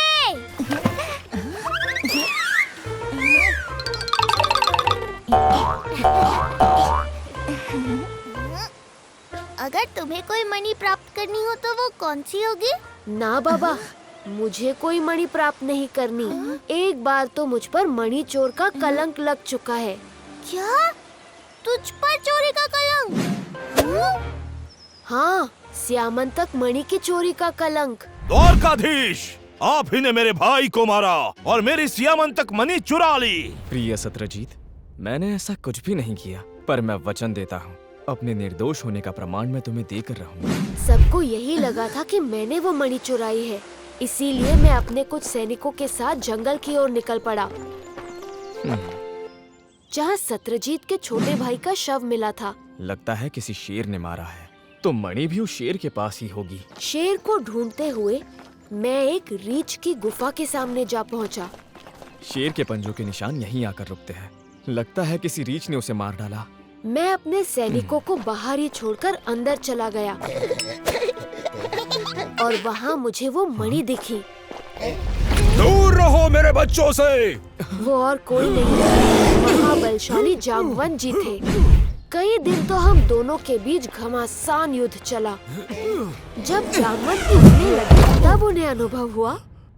अगर तुम्हें कोई मणि प्राप्त करनी हो तो वो कौन सी होगी? ना बाबा, मुझे कोई मणि प्राप्त नहीं करनी। एक बार तो मुझ पर मणि चोर का कलंक लग चुका है। क्या? तुझ पर चोरी का कलंक? हाँ, श्यामंतक मणि की चोरी का कलंक। द्वारकाधीश, आप ही ने मेरे भाई को मारा और मेरी श्यामंतक मणि चुरा ली। प्रिय सत्रजीत, मैंने ऐसा कुछ भी नहीं किया, पर मैं वचन देता हूँ, अपने निर्दोष होने का प्रमाण मैं तुम्हें देकर रहूंगा। सबको यही लगा था कि मैंने वो मणि चुराई है, इसीलिए मैं अपने कुछ सैनिकों के साथ जंगल की ओर निकल पड़ा, जहाँ सत्यजीत के छोटे भाई का शव मिला था। लगता है किसी शेर ने मारा है, तो मणि भी उस शेर के पास ही होगी। शेर को ढूंढते हुए मैं एक रीछ की गुफा के सामने जा पहुंचा। शेर के पंजों के निशान यहीं आकर रुकते हैं। लगता है किसी रीछ ने उसे मार डाला। मैं अपने सैनिकों को बाहर ही छोड़कर अंदर चला गया और वहाँ मुझे वो मणि दिखी। दूर रहो मेरे बच्चों से। वो और कोई नहीं, महाबलशाली जामवंत जी थे। कई दिन तो हम दोनों के बीच घमासान युद्ध चला। जब जामवंत टूटने लगे तब उन्हें अनुभव हुआ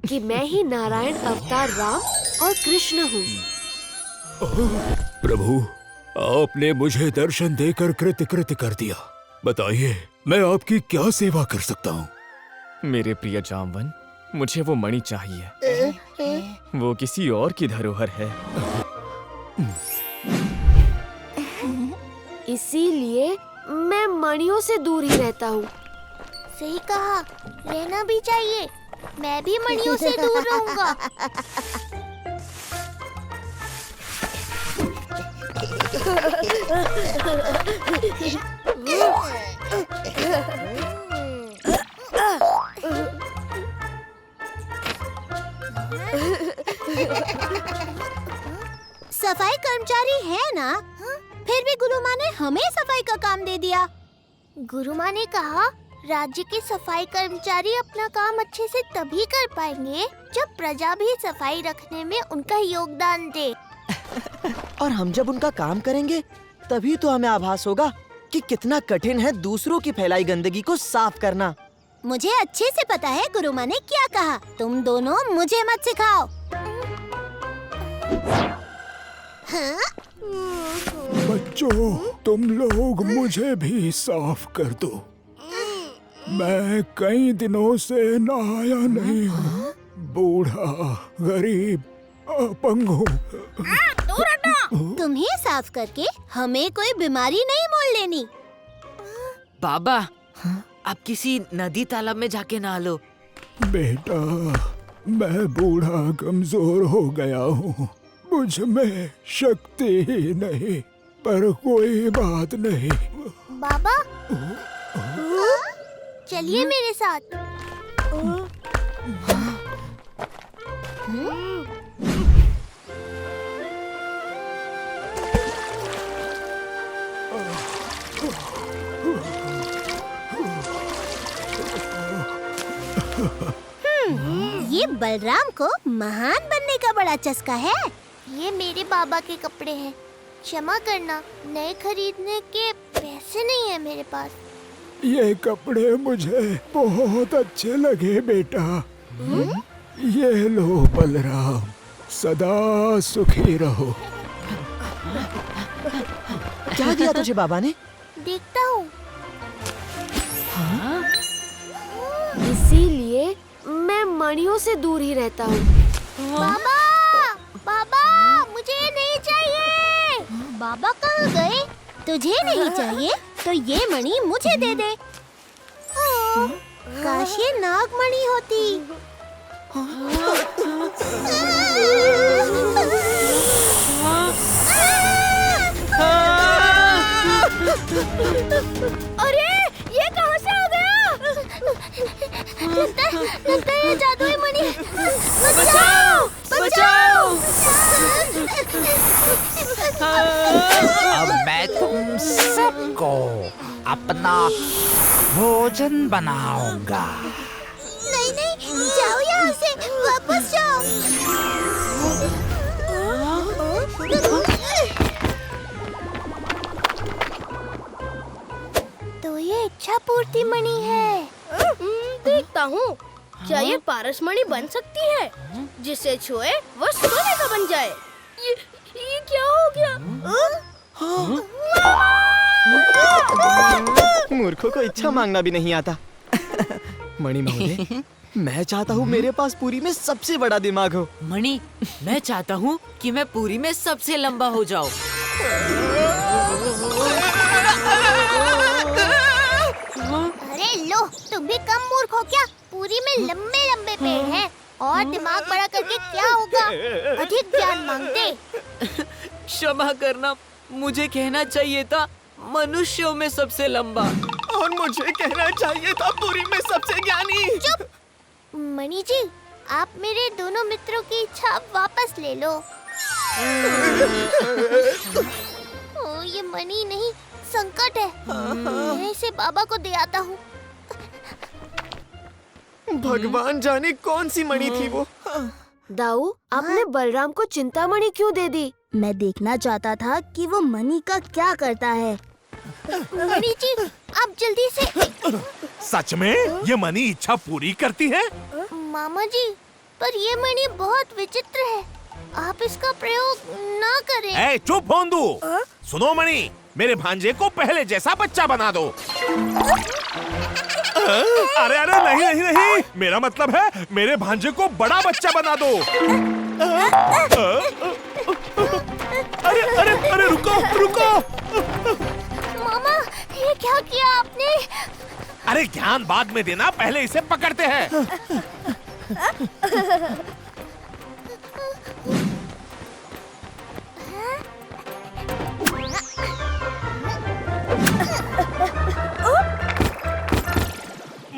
कि मैं ही नारायण अवतार राम और कृष्ण हूँ। प्रभु, आपने मुझे दर्शन देकर कृतकृत्य कर दिया। बताइए, मैं आपकी क्या सेवा कर सकता हूँ? मेरे प्रिय जामवंत, मुझे वो मणि चाहिए। वो किसी और की धरोहर है। इसीलिए मैं मणियों से दूर ही रहता हूँ। सही कहा, रहना भी चाहिए। मैं भी मणियों से दूर रहूंगा। सफाई कर्मचारी है ना? फिर भी गुरु माँ ने हमें सफाई का काम दे दिया। गुरु माँ ने कहा, राज्य के सफाई कर्मचारी अपना काम अच्छे से तभी कर पाएंगे जब प्रजा भी सफाई रखने में उनका योगदान दे। और हम जब उनका काम करेंगे तभी तो हमें आभास होगा कि कितना कठिन है दूसरों की फैलाई गंदगी को साफ करना। मुझे अच्छे से पता है गुरु माँ ने क्या कहा। तुम दोनों मुझे मत सिखाओ। हाँ? बच्चों, तुम लोग मुझे भी साफ कर दो। मैं कई दिनों से नहाया नहीं हूँ। बूढ़ा, गरीब, अपंग हूँ। तुम्हें साफ करके हमें कोई बीमारी नहीं मोल लेनी। बाबा, आप किसी नदी तालाब में जाके नहा लो। बेटा, मैं बूढ़ा कमजोर हो गया हूँ। मुझ में शक्ति ही नहीं, पर कोई बात नहीं। बाबा, चलिए मेरे साथ। ये बलराम को महान बनने का बड़ा चस्का है। ये मेरे बाबा के कपड़े हैं। क्षमा करना, नए खरीदने के पैसे नहीं है मेरे पास। ये कपड़े मुझे बहुत अच्छे लगे बेटा। ये लो बलराम, सदा सुखी रहो। क्या दिया तुझे बाबा ने? देखता हूँ। इसीलिए मैं मणियों से दूर ही रहता हूँ। बाबा, बाबा, मुझे ये नहीं चाहिए। बाबा कहाँ गए? तुझे नहीं चाहिए तो ये मणि मुझे दे दे। काश ये नागमणि होती। अरे, ये कहाँ से आ गया? लगता है ये जादुई मणि। बचाओ! बचाओ! अब मैं तुम सबको अपना भोजन बनाऊंगा। नहीं नहीं, जाओ यहाँ से, वापस जाओ। तो ये इच्छा पूर्ति मणि है। देखता हूँ, क्या ये पारस मणि बन सकती है? जिसे छुए वो सोने का बन जाए। ये क्या हो गया? मूर्खों को इच्छा मांगना भी नहीं आता। मणि महोदय, मैं चाहता हूँ मेरे पास पुरी में सबसे बड़ा दिमाग हो। मणि, मैं चाहता हूँ कि मैं पुरी में सबसे लंबा हो जाऊँ। अरे लो, तुम भी कम मूर्ख हो क्या? पूरी में लंबे लंबे लंबे पेड़ हैं और दिमाग बड़ा करके क्या होगा? अधिक ज्ञान मांगते। क्षमा करना, मुझे कहना चाहिए था मनुष्यों में सबसे लंबा। और मुझे कहना चाहिए था पुरी में सबसे ज्ञानी। चुप! मणि जी, आप मेरे दोनों मित्रों की इच्छा वापस ले लो। ओ, ये मणि नहीं, संकट है। मैं इसे बाबा को दे आता हूँ। भगवान जाने कौन सी मणि थी वो। दाऊ, आपने बलराम को चिंतामणि क्यों दे दी? मैं देखना चाहता था कि वो मणि का क्या करता है। मणि जी, आप जल्दी से। सच में ये मणि इच्छा पूरी करती है? मामा जी, पर ये मणि बहुत विचित्र है। आप इसका प्रयोग ना करें। ए, चुप भोंदू। सुनो मणि, मेरे भांजे को पहले जैसा बच्चा बना दो। अरे अरे नहीं नहीं नहीं, मेरा मतलब है मेरे भांजे को बड़ा बच्चा बना दो। अरे अरे अरे रुको रुको। मामा, ये क्या किया आपने? अरे ज्ञान बाद में देना, पहले इसे पकड़ते हैं।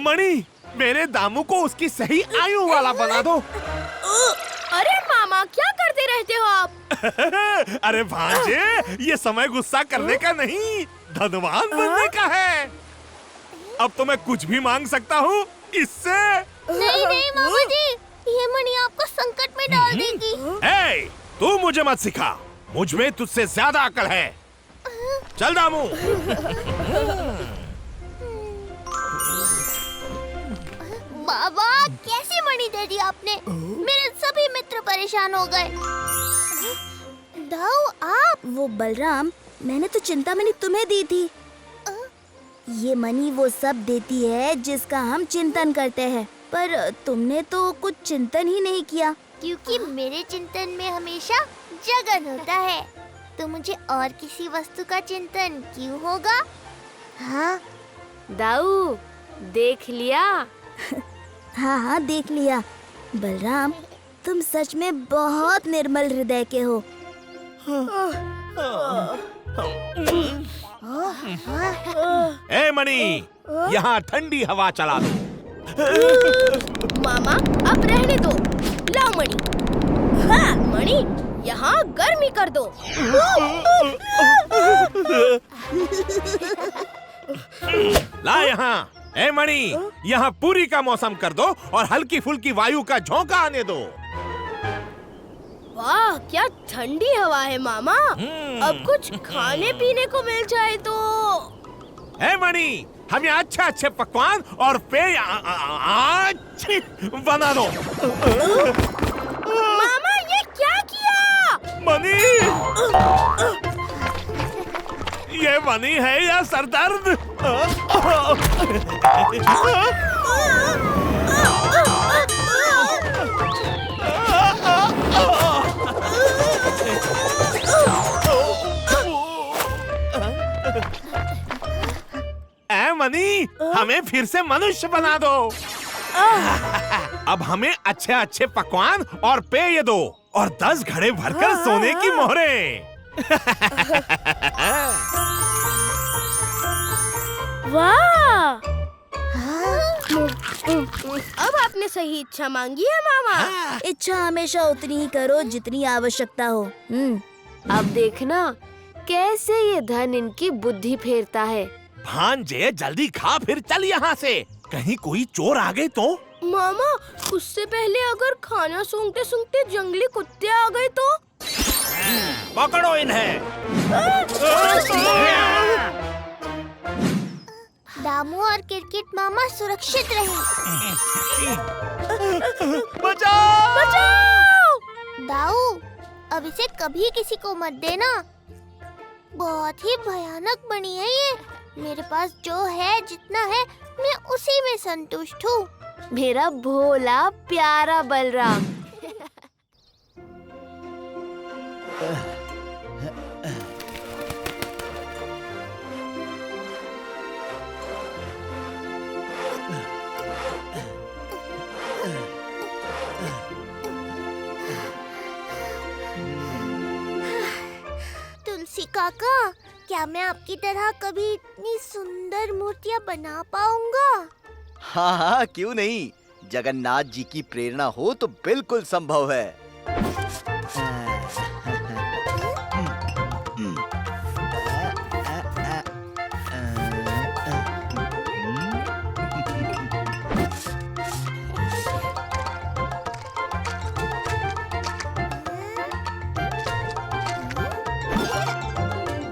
मणि, मेरे दामू को उसकी सही आयु वाला बना दो। अरे मामा, क्या करते रहते हो आप? अरे भांजे, ये समय गुस्सा करने का नहीं, धनवान बनने का है। अब तो मैं कुछ भी मांग सकता हूँ इससे। नहीं नहीं मामा जी, ये मणि आपको संकट में डाल देगी। ए, तू मुझे मत सिखा, मुझ में तुझसे ज्यादा अकल है। चल दामू। बाबा, कैसी मणि दे दी आपने? मेरे सभी मित्र परेशान हो गए। दाऊ, आप? वो बलराम, मैंने तो चिंतामणि तुम्हें दी थी। ये मणि वो सब देती है जिसका हम चिंतन करते हैं, पर तुमने तो कुछ चिंतन ही नहीं किया। क्योंकि मेरे चिंतन में हमेशा जगन होता है, तो मुझे और किसी वस्तु का चिंतन क्यों होगा? हाँ दाऊ, देख लिया? हाँ हाँ, देख लिया। बलराम, तुम सच में बहुत निर्मल हृदय के हो। ए मणि, यहाँ ठंडी हवा चला दो। मामा, अब रहने दो। लाओ मणि। हाँ, मणि, यहाँ गर्मी कर दो। ला यहाँ। ए मणि, यहाँ पूरी का मौसम कर दो और हल्की फुल्की वायु का झोंका आने दो। वाह, क्या ठंडी हवा है मामा। अब कुछ खाने पीने को मिल जाए तो। ए मणि, हमें अच्छे अच्छे पकवान और पेय अच्छे बना दो। मामा, ये क्या किया? मणि, ये मणि है या सरदर्द? ए मणि, हमें फिर से मनुष्य बना दो। अब हमें अच्छे अच्छे पकवान और पेय दो और 10 घड़े भरकर सोने की मोहरें। वाह! अब आपने सही इच्छा मांगी है मामा। इच्छा हमेशा उतनी ही करो जितनी आवश्यकता हो। अब देखना कैसे ये धन इनकी बुद्धि फेरता है। भांजे, जल्दी खा फिर चल यहाँ से, कहीं कोई चोर आ गए तो। मामा, उससे पहले अगर खाना सूंघते सूंघते जंगली कुत्ते आ गए तो? पकड़ो इन्हें। दामू और किरकिट मामा सुरक्षित रहे। बचाओ! बचाओ! दाऊ, अब इसे कभी किसी को मत देना। बहुत ही भयानक बनी है ये। मेरे पास जो है, जितना है, मैं उसी में संतुष्ट हूँ। मेरा भोला प्यारा बलराम। काका, क्या मैं आपकी तरह कभी इतनी सुंदर मूर्तियाँ बना पाऊंगा? हाँ हाँ, क्यों नहीं। जगन्नाथ जी की प्रेरणा हो तो बिल्कुल संभव है।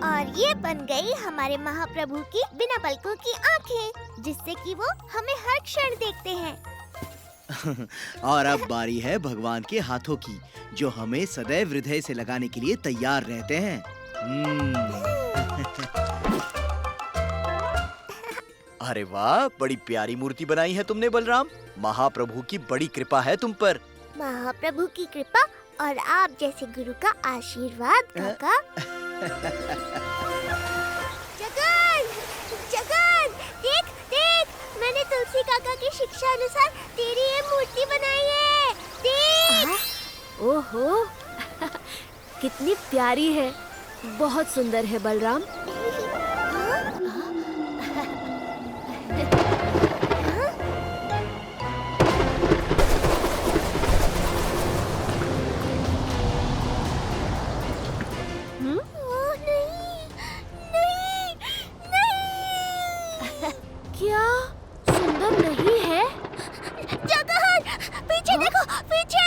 और ये बन गई हमारे महाप्रभु की बिना पलकों की आँखें, जिससे कि वो हमें हर क्षण देखते हैं। और अब बारी है भगवान के हाथों की, जो हमें सदैव हृदय से लगाने के लिए तैयार रहते हैं। अरे वाह, बड़ी प्यारी मूर्ति बनाई है तुमने बलराम। महाप्रभु की बड़ी कृपा है तुम पर। महाप्रभु की कृपा और आप जैसे गुरु का आशीर्वाद काका। जगन, जगन, देख देख, मैंने तुलसी काका की शिक्षा अनुसार तेरी ये मूर्ति बनाई है। देख। ओहो कितनी प्यारी है, बहुत सुंदर है बलराम। क्या सुंदर नहीं है? जगन, पीछे देखो, पीछे।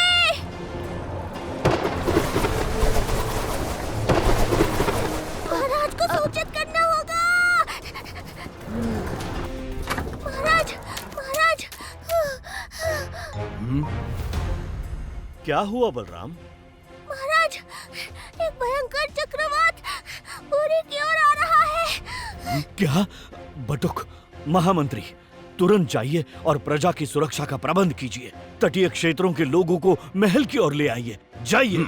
महाराज को सूचित करना होगा। महाराज, महाराज। क्या हुआ बलराम? महाराज, एक भयंकर चक्रवात पुरी की ओर आ रहा है। क्या? बटुक, महामंत्री, तुरंत जाइए और प्रजा की सुरक्षा का प्रबंध कीजिए। तटीय क्षेत्रों के लोगों को महल की ओर ले आइए। जाइए।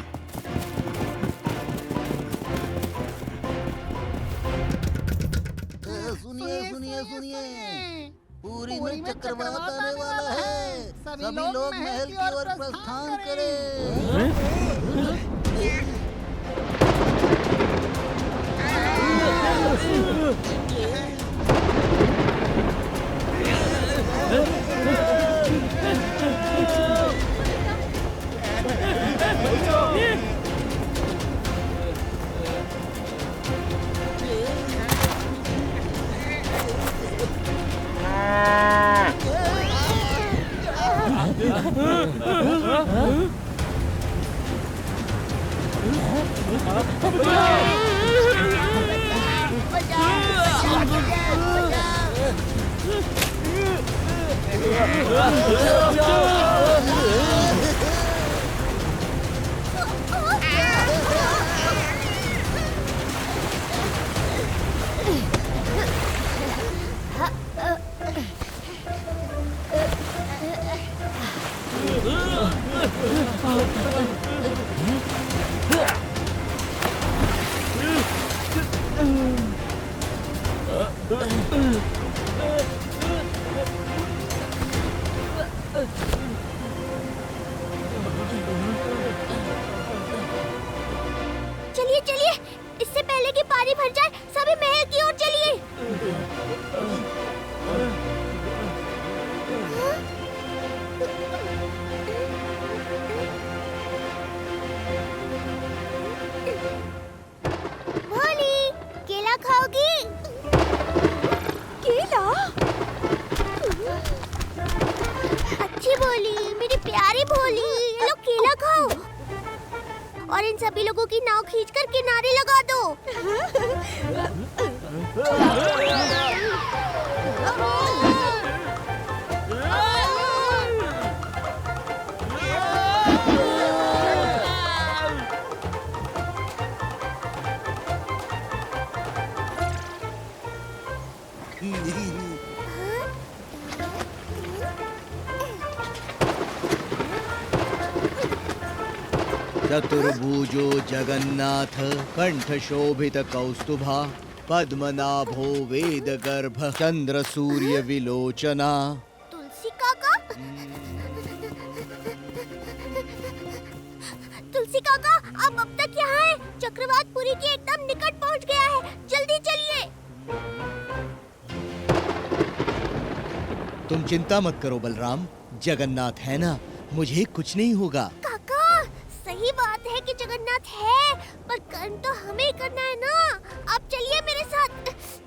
सुनिए सुनिए सुनिए, पूरी में चक्रवात आने वाला है। सभी लोग महल की ओर प्रस्थान करें। चलिए चलिए, इससे पहले कि पानी भर जाए, सभी महल की ओर चलिए। भोली, केला खाओगी? केला? अच्छी भोली, मेरी प्यारी भोली, ये लो केला खाओ। और इन सभी लोगों की नाव खींचकर किनारे लगा दो। चतुर्भुजो जगन्नाथ कंठ शोभित कौस्तुभा पद्मनाभो वेद गर्भ चंद्र सूर्य विलोचना। तुलसी काका, तुलसी काका, आप अब तक यहाँ हैं? चक्रवात पुरी के एकदम निकट पहुंच गया है, जल्दी चलिए। तुम चिंता मत करो बलराम, जगन्नाथ है ना, मुझे कुछ नहीं होगा। काका, सही बात है कि जगन्नाथ है, पर कर्म तो हमें करना है ना। आप चलिए मेरे साथ,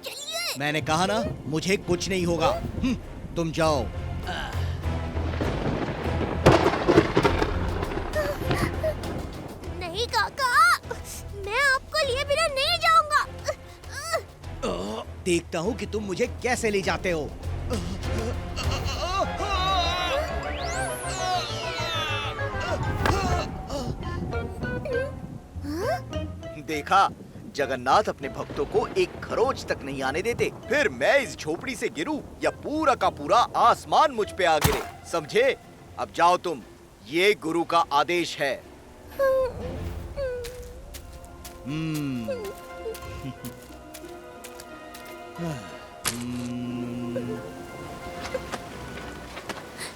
चलिए। मैंने कहा ना, मुझे कुछ नहीं होगा। तुम जाओ। नहीं काका, मैं आपको लिए बिना नहीं जाऊंगा। देखता हूँ कि तुम मुझे कैसे ले जाते हो। देखा, जगन्नाथ अपने भक्तों को एक खरोच तक नहीं आने देते। फिर मैं इस झोपड़ी से गिरूं या पूरा का पूरा आसमान मुझ पे आ गिरे, समझे? अब जाओ तुम, ये गुरु का आदेश है।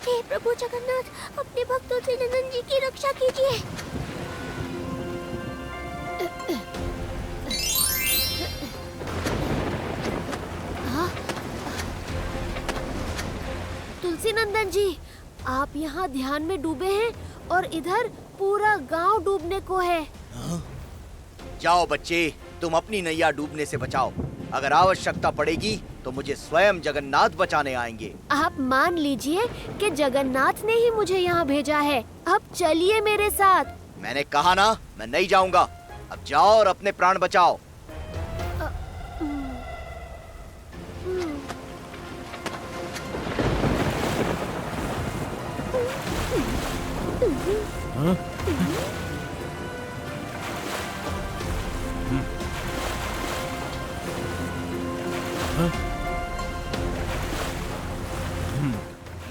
हे प्रभु जगन्नाथ, अपने भक्तों से नंदन जी की रक्षा कीजिए। तुलसी नंदन जी, आप यहाँ ध्यान में डूबे हैं और इधर पूरा गांव डूबने को है। जाओ बच्चे, तुम अपनी नैया डूबने से बचाओ। अगर आवश्यकता पड़ेगी तो मुझे स्वयं जगन्नाथ बचाने आएंगे। आप मान लीजिए कि जगन्नाथ ने ही मुझे यहाँ भेजा है। अब चलिए मेरे साथ। मैंने कहा ना, मैं नहीं जाऊंगा। अब जाओ और अपने प्राण बचाओ।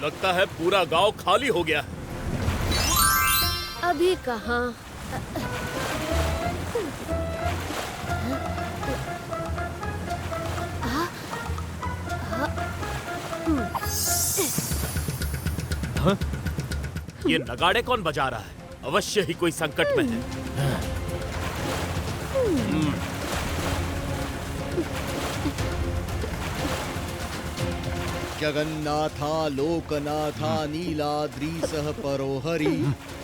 लगता है पूरा गांव खाली हो गया है। अभी कहाँ? हाँ? ये नगाड़े कौन बजा रहा है? अवश्य ही कोई संकट में है। जगन्नाथा लोकनाथा नीलाद्रीसह परोहरि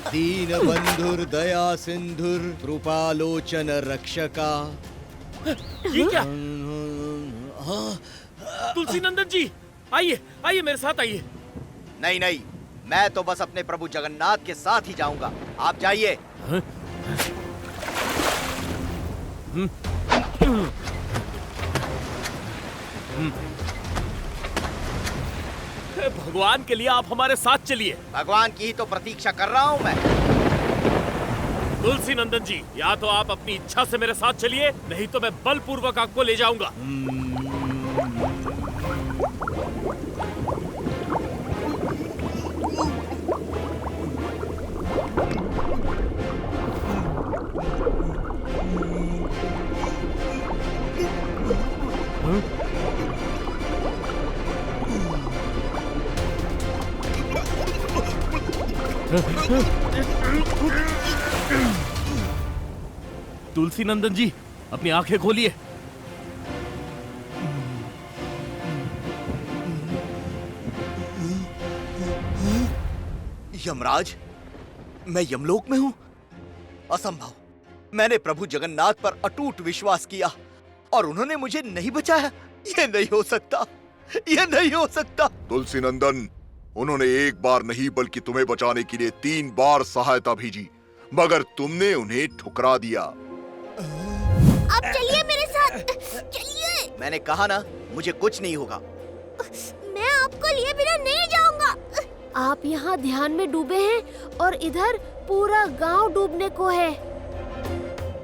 दीनबंधुर्दया सिंधुर कृपालोचन रक्षका। ये क्या? तुलसी नंदन जी, आइए आइए मेरे साथ आइए। नहीं नहीं, मैं तो बस अपने प्रभु जगन्नाथ के साथ ही जाऊंगा। आप जाइए। भगवान के लिए आप हमारे साथ चलिए। भगवान की ही तो प्रतीक्षा कर रहा हूँ मैं। तुलसी नंदन जी, या तो आप अपनी इच्छा से मेरे साथ चलिए, नहीं तो मैं बलपूर्वक आपको ले जाऊंगा। तुलसी नंदन जी, अपनी आंखें खोलिए। यमराज, मैं यमलोक में हूँ? असंभव। मैंने प्रभु जगन्नाथ पर अटूट विश्वास किया और उन्होंने मुझे नहीं बचाया। ये नहीं हो सकता, ये नहीं हो सकता। तुलसी नंदन, उन्होंने एक बार नहीं बल्कि तुम्हें बचाने के लिए 3 बार सहायता भेजी, मगर तुमने उन्हें ठुकरा दिया। आप चलिए मेरे साथ, चलिए। मैंने कहा ना, मुझे कुछ नहीं होगा। मैं आपको लिए बिना नहीं जाऊंगा। आप यहाँ ध्यान में डूबे हैं और इधर पूरा गांव डूबने को है।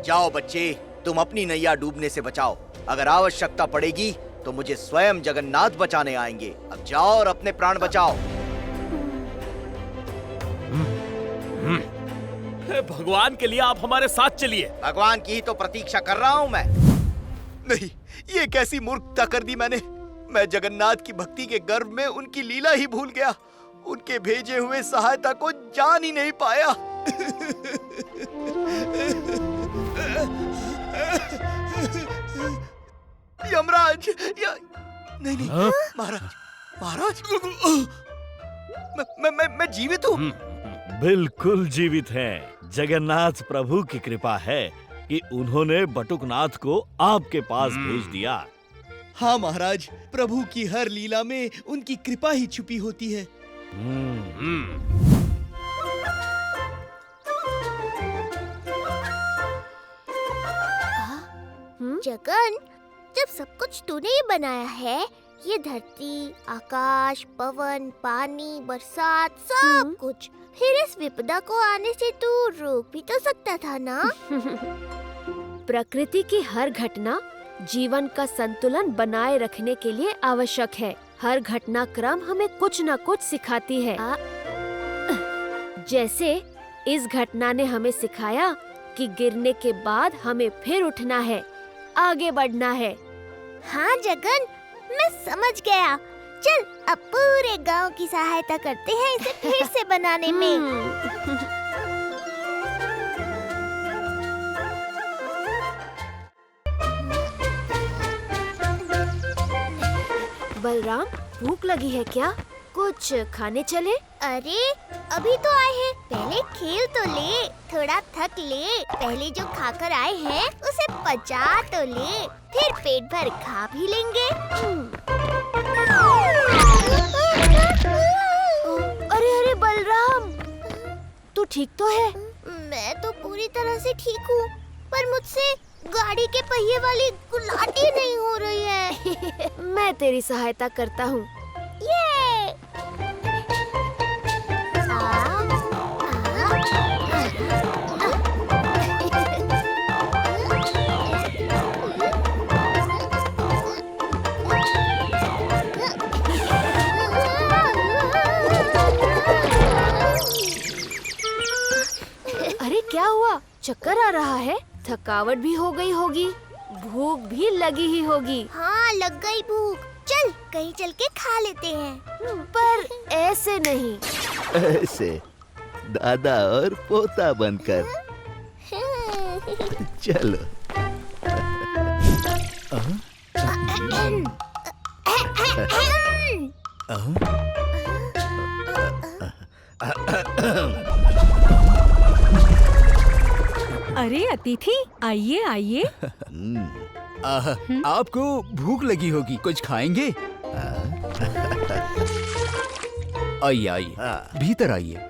जाओ बच्चे, तुम अपनी नैया डूबने से बचाओ। अगर आवश्यकता पड़ेगी तो मुझे स्वयं जगन्नाथ बचाने आएंगे। अब जाओ और अपने प्राण बचाओ। भगवान के लिए आप हमारे साथ चलिए। भगवान की ही तो प्रतीक्षा कर रहा हूँ मैं। नहीं, ये कैसी मूर्खता कर दी मैंने। मैं जगन्नाथ की भक्ति के गर्व में उनकी लीला ही भूल गया। उनके भेजे हुए सहायता को जान ही नहीं पाया। यमराज नहीं नहीं महाराज महाराज मैं जीवित हूँ। बिल्कुल जीवित हैं। जगन्नाथ प्रभु की कृपा है कि उन्होंने बटुकनाथ को आपके पास भेज दिया। हाँ महाराज, प्रभु की हर लीला में उनकी कृपा ही छुपी होती है। जगन, जब सब कुछ तूने ही बनाया है, ये धरती, आकाश, पवन, पानी, बरसात, सब कुछ, फिर इस विपदा को आने से तू रोक भी तो सकता था ना? प्रकृति की हर घटना जीवन का संतुलन बनाए रखने के लिए आवश्यक है। हर घटनाक्रम हमें कुछ न कुछ सिखाती है। जैसे इस घटना ने हमें सिखाया कि गिरने के बाद हमें फिर उठना है, आगे बढ़ना है। हाँ जगन, मैं समझ गया। चल अब पूरे गांव की सहायता करते हैं इसे फिर से बनाने में। बलराम, भूख लगी है क्या? कुछ खाने चले? अरे अभी तो आए हैं, पहले खेल तो ले, थोड़ा थक ले। पहले जो खाकर आए हैं उसे पचा तो ले, फिर पेट भर खा भी लेंगे। अरे अरे बलराम, तू ठीक तो है? मैं तो पूरी तरह से ठीक हूँ, पर मुझसे गाड़ी के पहिए वाली गुलाटी नहीं हो रही है। मैं तेरी सहायता करता हूँ। अरे क्या हुआ? चक्कर आ रहा है? थकावट भी हो गई होगी, भूख भी लगी ही होगी। हाँ लग गई भूख। चल कहीं चल के खा लेते हैं। पर ऐसे नहीं। ऐसे दादा और पोता बनकर। चलो। अरे अतिथि, आइए आइए। आपको भूख लगी होगी, कुछ खाएंगे? आइए आइए, भीतर आइए।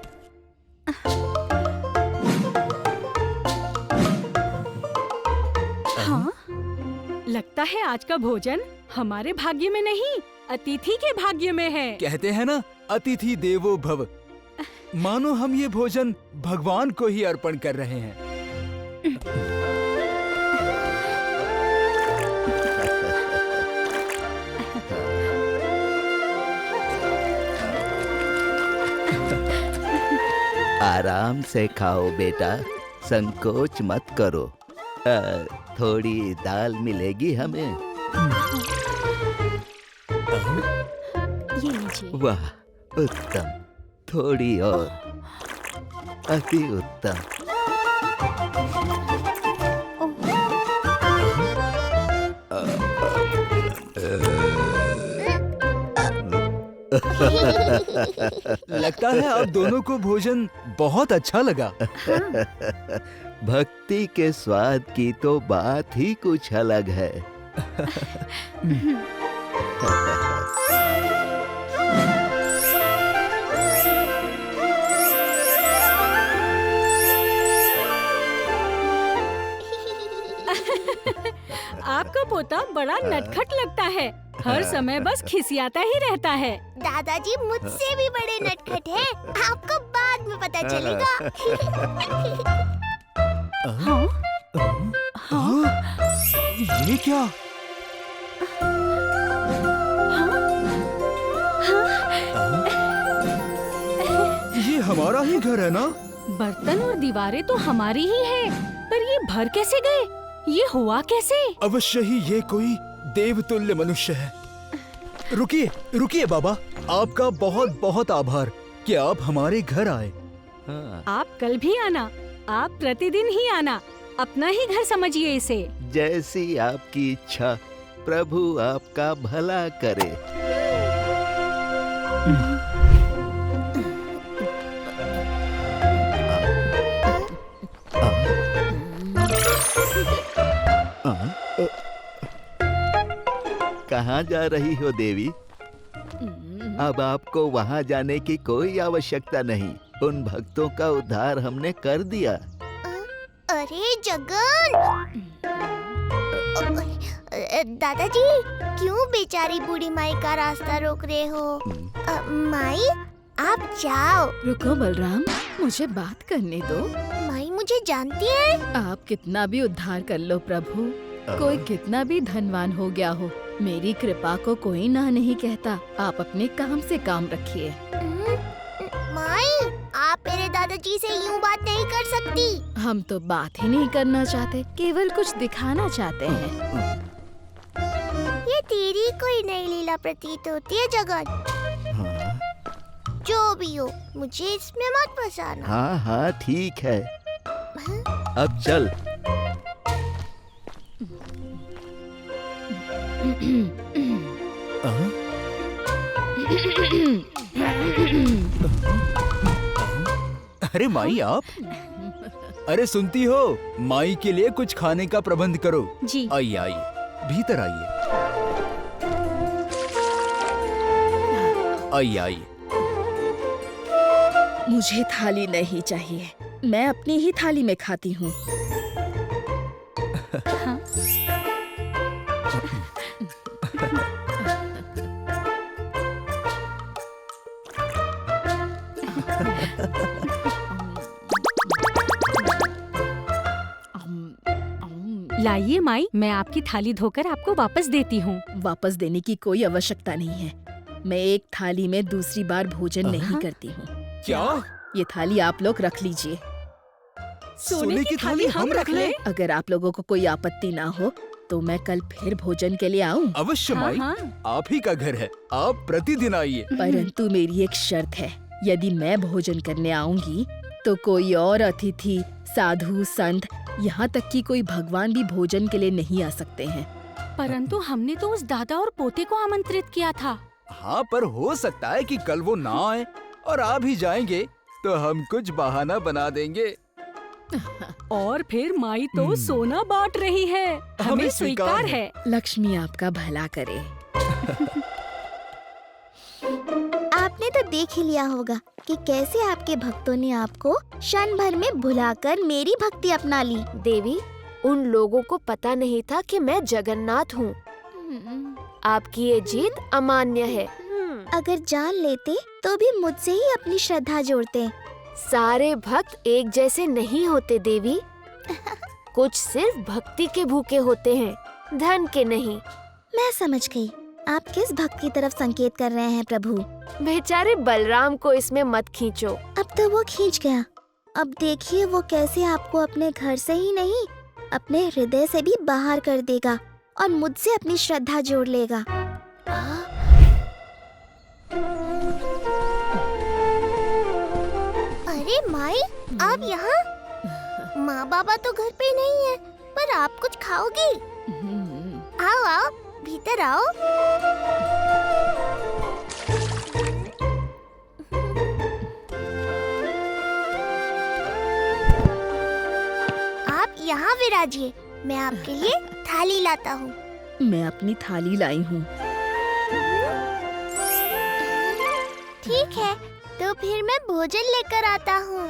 हाँ, लगता है आज का भोजन हमारे भाग्य में नहीं, अतिथि के भाग्य में है। कहते हैं ना, अतिथि देवो भव। मानो हम ये भोजन भगवान को ही अर्पण कर रहे हैं। आराम से खाओ बेटा, संकोच मत करो। थोड़ी दाल मिलेगी हमें। ये लीजिए। वाह, उत्तम। थोड़ी और। अति उत्तम। लगता है आप दोनों को भोजन बहुत अच्छा लगा। भक्ति के स्वाद की तो बात ही कुछ अलग है। आपका पोता बड़ा नटखट लगता है, हर समय बस खिसियाता ही रहता है। दादाजी मुझसे भी बड़े नटखट हैं, आपको बाद में पता चलेगा। हाँ? हाँ? ये क्या? ये हमारा ही घर है ना? बर्तन और दीवारें तो हमारी ही है, पर ये भर कैसे गए? ये हुआ कैसे? अवश्य ही ये कोई देवतुल्य मनुष्य है। रुकिए, रुकिए बाबा, आपका बहुत बहुत आभार कि आप हमारे घर आए। आप कल भी आना, आप प्रतिदिन ही आना, अपना ही घर समझिए इसे। जैसी आपकी इच्छा, प्रभु आपका भला करे। कहाँ जा रही हो देवी? अब आपको वहाँ जाने की कोई आवश्यकता नहीं। उन भक्तों का उद्धार हमने कर दिया। अरे जगन, दादाजी क्यों बेचारी बूढ़ी माई का रास्ता रोक रहे हो? माई आप जाओ। रुको बलराम, मुझे बात करने दो। माई मुझे जानती है। आप कितना भी उद्धार कर लो प्रभु, कोई कितना भी धनवान हो गया हो, मेरी कृपा को कोई ना नहीं कहता। आप अपने काम से काम रखिए। माई आप मेरे दादाजी से यूं बात नहीं कर सकती। हम तो बात ही नहीं करना चाहते, केवल कुछ दिखाना चाहते हैं। ये तेरी कोई नई लीला प्रतीत होती है जगन। जो भी हो, मुझे इसमें मत फंसाना। हाँ हाँ ठीक है, अब चल। अरे माई आप, अरे सुनती हो, माई के लिए कुछ खाने का प्रबंध करो। जी। आइए आइए, भीतर आइए। आइए आइए। मुझे थाली नहीं चाहिए, मैं अपनी ही थाली में खाती हूँ। हाँ? लाइए माई, मैं आपकी थाली धोकर आपको वापस देती हूँ। वापस देने की कोई आवश्यकता नहीं है। मैं एक थाली में दूसरी बार भोजन नहीं करती हूँ। क्या? ये थाली आप लोग रख लीजिए। सोने की थाली हम रख लें? अगर आप लोगों को कोई आपत्ति ना हो तो मैं कल फिर भोजन के लिए आऊँ। अवश्य माई, आप ही का घर है, आप प्रतिदिन आइए। परंतु मेरी एक शर्त है, यदि मैं भोजन करने आऊंगी तो कोई और अतिथि, साधु, संत, यहाँ तक कि कोई भगवान भी भोजन के लिए नहीं आ सकते हैं। परंतु हमने तो उस दादा और पोते को आमंत्रित किया था। हाँ, पर हो सकता है कि कल वो ना आए और आ भी जाएंगे तो हम कुछ बहाना बना देंगे। और फिर माई तो सोना बांट रही है, हमें स्वीकार है। लक्ष्मी आपका भला करे। आपने तो देख ही लिया होगा कि कैसे आपके भक्तों ने आपको क्षण भर में भुलाकर मेरी भक्ति अपना ली। देवी, उन लोगों को पता नहीं था कि मैं जगन्नाथ हूँ। आपकी ये जीत अमान्य है। अगर जान लेते तो भी मुझसे ही अपनी श्रद्धा जोड़ते। सारे भक्त एक जैसे नहीं होते देवी। कुछ सिर्फ भक्ति के भूखे होते हैं, धन के नहीं। मैं समझ गई, आप किस भक्त की तरफ संकेत कर रहे हैं प्रभु। बेचारे बलराम को इसमें मत खींचो। अब तो वो खींच गया, अब देखिए वो कैसे आपको अपने घर से ही नहीं, अपने हृदय से भी बाहर कर देगा और मुझसे अपनी श्रद्धा जोड़ लेगा। अरे माई, आप यहाँ? माँ बाबा तो घर पे नहीं है, पर आप कुछ खाओगी? आओ आओ, भीतर आओ। आप यहाँ विराजिए, मैं आपके लिए थाली लाता हूँ। मैं अपनी थाली लाई हूँ। ठीक है, तो फिर मैं भोजन लेकर आता हूँ।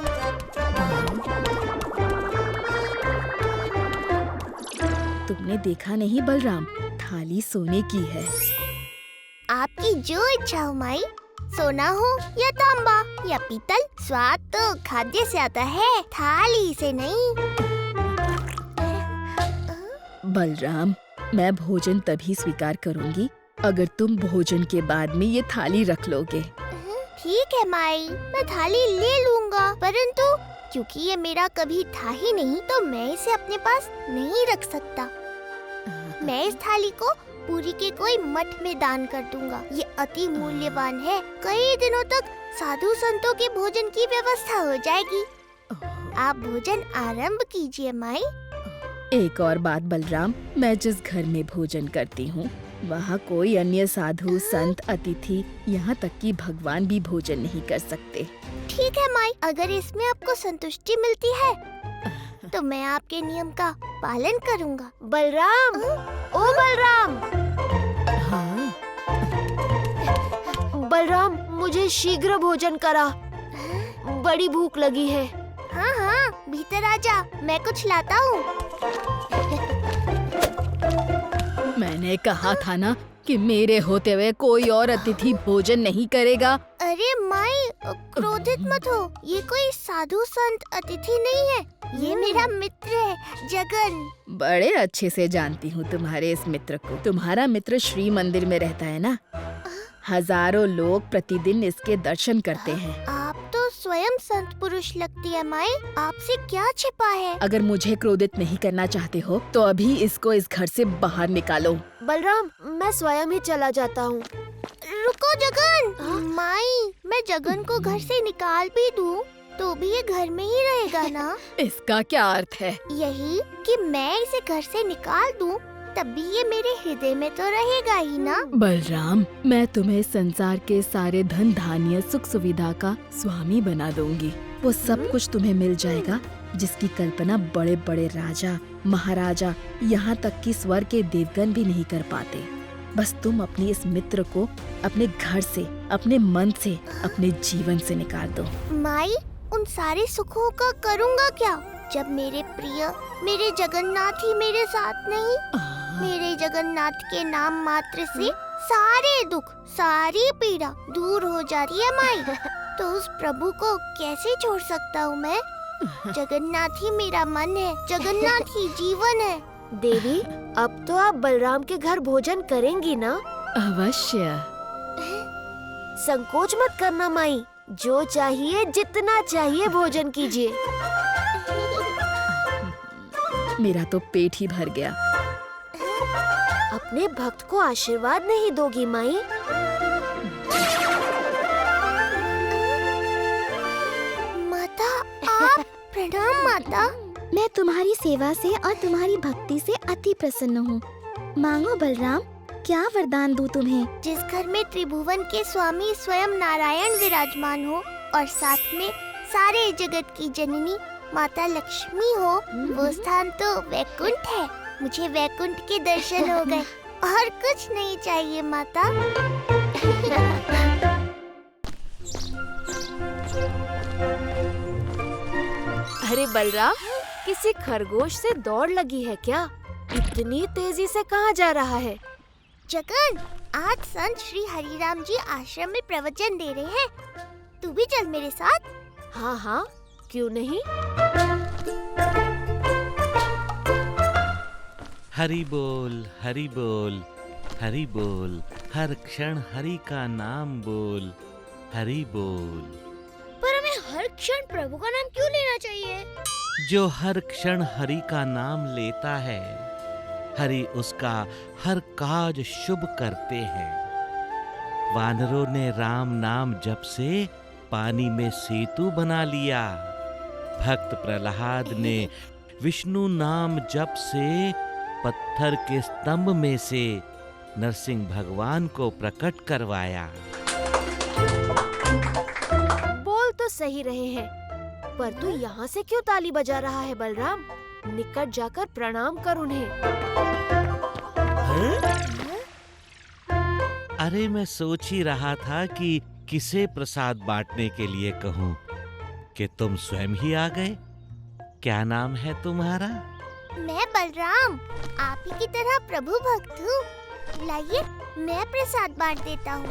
तुमने देखा नहीं बलराम, थाली सोने की है। आपकी जो इच्छा हो माई, सोना हो या तांबा या पीतल, स्वाद तो खाद्य से आता है, थाली से नहीं। बलराम, मैं भोजन तभी स्वीकार करूंगी अगर तुम भोजन के बाद में ये थाली रख लोगे। ठीक है माई, मैं थाली ले लूंगा, परंतु क्योंकि ये मेरा कभी था ही नहीं तो मैं इसे अपने पास नहीं रख सकता। मैं इस थाली को पुरी के कोई मठ में दान कर दूंगा। ये अति मूल्यवान है, कई दिनों तक साधु संतों के भोजन की व्यवस्था हो जाएगी। आप भोजन आरंभ कीजिए माई। एक और बात बलराम, मैं जिस घर में भोजन करती हूँ वहाँ कोई अन्य साधु संत अतिथि यहाँ तक कि भगवान भी भोजन नहीं कर सकते। ठीक है माई, अगर इसमें आपको संतुष्टि मिलती है तो मैं आपके नियम का पालन करूँगा। बलराम, ओ बलराम। हाँ। बलराम, मुझे शीघ्र भोजन करा, बड़ी भूख लगी है। हाँ हाँ, भीतर आजा, मैं कुछ लाता हूँ। मैंने कहा था ना कि मेरे होते हुए कोई और अतिथि भोजन नहीं करेगा। अरे माई, क्रोधित मत हो, ये कोई साधु संत अतिथि नहीं है, ये मेरा मित्र है जगन। बड़े अच्छे से जानती हूँ तुम्हारे इस मित्र को। तुम्हारा मित्र श्री मंदिर में रहता है ना? हजारों लोग प्रतिदिन इसके दर्शन करते हैं। आप तो स्वयं संत पुरुष लगती है माई, आपसे क्या छिपा है? अगर मुझे क्रोधित नहीं करना चाहते हो तो अभी इसको इस घर से बाहर निकालो। बलराम, मैं स्वयं ही चला जाता हूँ। रुको जगन। माई, मैं जगन को घर से निकाल भी दूँ तो भी ये घर में ही रहेगा ना? इसका क्या अर्थ है? यही कि मैं इसे घर से निकाल दूँ तब भी ये मेरे हृदय में तो रहेगा ही ना? बलराम, मैं तुम्हें संसार के सारे धन धान्य सुख सुविधा का स्वामी बना दूंगी। वो सब कुछ तुम्हें मिल जाएगा जिसकी कल्पना बड़े बड़े राजा महाराजा यहाँ तक कि स्वर्ग के देवगण भी नहीं कर पाते। बस तुम अपनी इस मित्र को अपने घर से, अपने मन से, अपने जीवन से निकाल दो। माई, उन सारे सुखों का करूँगा क्या जब मेरे प्रिय मेरे जगन्नाथ ही मेरे साथ नहीं? मेरे जगन्नाथ के नाम मात्र से सारे दुख, सारी पीड़ा दूर हो जाती है माई। तो उस प्रभु को कैसे छोड़ सकता हूँ मैं? जगन्नाथ ही मेरा मन है, जगन्नाथ ही जीवन है। देवी, अब तो आप बलराम के घर भोजन करेंगी ना? अवश्य। संकोच मत करना माई, जो चाहिए जितना चाहिए भोजन कीजिए। मेरा तो पेट ही भर गया। अपने भक्त को आशीर्वाद नहीं दोगी माई? माता, आप? प्रणाम माता। मैं तुम्हारी सेवा से और तुम्हारी भक्ति से अति प्रसन्न हूँ। मांगो बलराम, क्या वरदान दूँ तुम्हें? जिस घर में त्रिभुवन के स्वामी स्वयं नारायण विराजमान हो और साथ में सारे जगत की जननी माता लक्ष्मी हो, वो स्थान तो वैकुंठ है। मुझे वैकुंठ के दर्शन हो गए और कुछ नहीं चाहिए माता। अरे बलराम, किसी खरगोश से दौड़ लगी है क्या? इतनी तेजी से कहाँ जा रहा है? जगन, आज संत श्री हरिराम जी आश्रम में प्रवचन दे रहे हैं, तू भी चल मेरे साथ। हाँ हाँ, क्यों नहीं? हरि बोल, हरि बोल, हरि बोल, हर क्षण हरि का नाम बोल, हरि बोल। पर हमें हर क्षण प्रभु का नाम क्यों लेना चाहिए? जो हर क्षण हरि का नाम लेता है, हरि उसका हर काज शुभ करते हैं। वानरों ने राम नाम जप से पानी में सेतु बना लिया। भक्त प्रहलाद ने विष्णु नाम जप से पत्थर के स्तंभ में से नरसिंह भगवान को प्रकट करवाया। बोल तो सही रहे हैं, पर तू यहाँ से क्यों ताली बजा रहा है बलराम? निकट जाकर प्रणाम कर उन्हें। अरे मैं सोच ही रहा था कि किसे प्रसाद बांटने के लिए कहूँ कि तुम स्वयं ही आ गए। क्या नाम है तुम्हारा? मैं बलराम, आप ही की तरह प्रभु भक्त हूँ। लाइए, मैं प्रसाद बांट देता हूँ।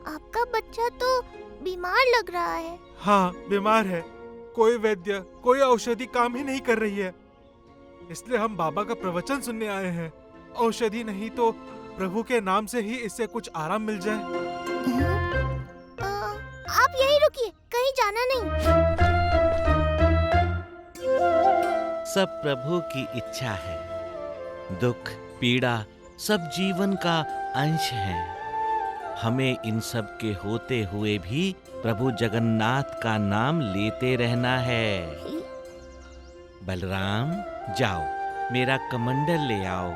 आपका बच्चा तो बीमार लग रहा है। हाँ, बीमार है। कोई वैद्य, कोई औषधि काम ही नहीं कर रही है। इसलिए हम बाबा का प्रवचन सुनने आए हैं। औषधि नहीं तो प्रभु के नाम से ही इससे कुछ आराम मिल जाए। आप यहीं रुकिए, कहीं जाना नहीं। सब प्रभु की इच्छा है। दुख पीड़ा सब जीवन का अंश है। हमें इन सब के होते हुए भी प्रभु जगन्नाथ का नाम लेते रहना है। बलराम, जाओ मेरा कमंडल ले आओ।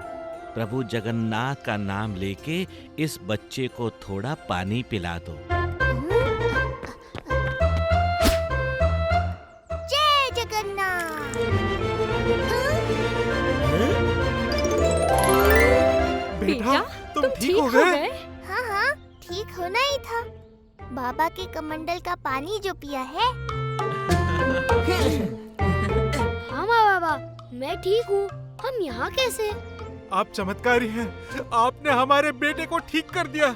प्रभु जगन्नाथ का नाम लेके इस बच्चे को थोड़ा पानी पिला दो। जय जगन्नाथ। बेटा, तुम ठीक हो गए? हाँ हाँ, ठीक होना ही था। बाबा के कमंडल का पानी जो पिया है। हाँ माँ बाबा, मैं ठीक हूँ। हम यहाँ कैसे? आप चमत्कारी हैं। आपने हमारे बेटे को ठीक कर दिया।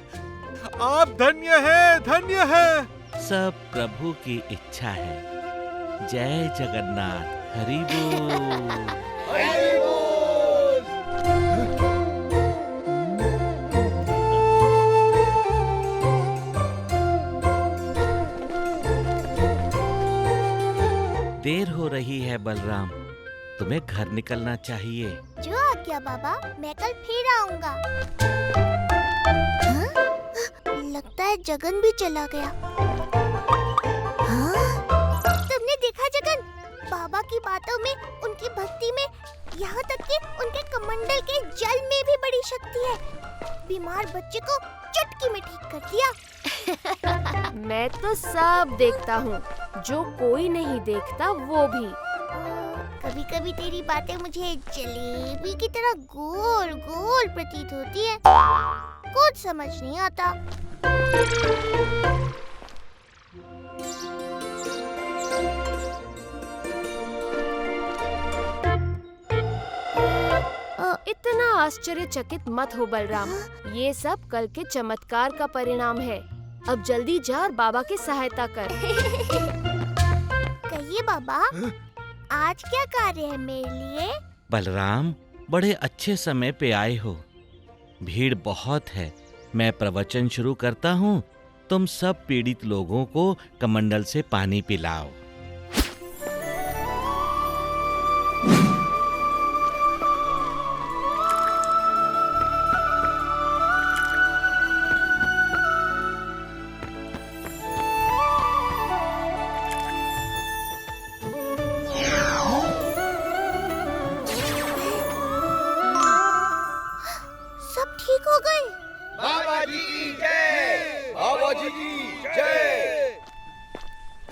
आप धन्य हैं, धन्य हैं। सब प्रभु की इच्छा है। जय जगन्नाथ। हरि बोल। देर हो रही है बलराम, तुम्हें घर निकलना चाहिए। जो आज्ञा बाबा, मैं कल फिर आऊंगा। हाँ? लगता है जगन भी चला गया। हाँ? तुमने देखा जगन? बाबा की बातों में, उनकी भक्ति में, यहाँ तक कि उनके कमंडल के जल में भी बड़ी शक्ति है। बीमार बच्चे को चुटकी में ठीक कर दिया। मैं तो सब देखता हूँ, जो कोई नहीं देखता वो भी। कभी कभी तेरी बातें मुझे जलेबी की तरह गोल गोल प्रतीत होती है। कुछ समझ नहीं आता। इतना आश्चर्यचकित मत हो बलराम। ये सब कल के चमत्कार का परिणाम है। अब जल्दी जा और बाबा की सहायता कर। कहिए बाबा, आज क्या कार्य है मेरे लिए? बलराम, बड़े अच्छे समय पे आए हो। भीड़ बहुत है। मैं प्रवचन शुरू करता हूँ। तुम सब पीड़ित लोगों को कमंडल से पानी पिलाओ।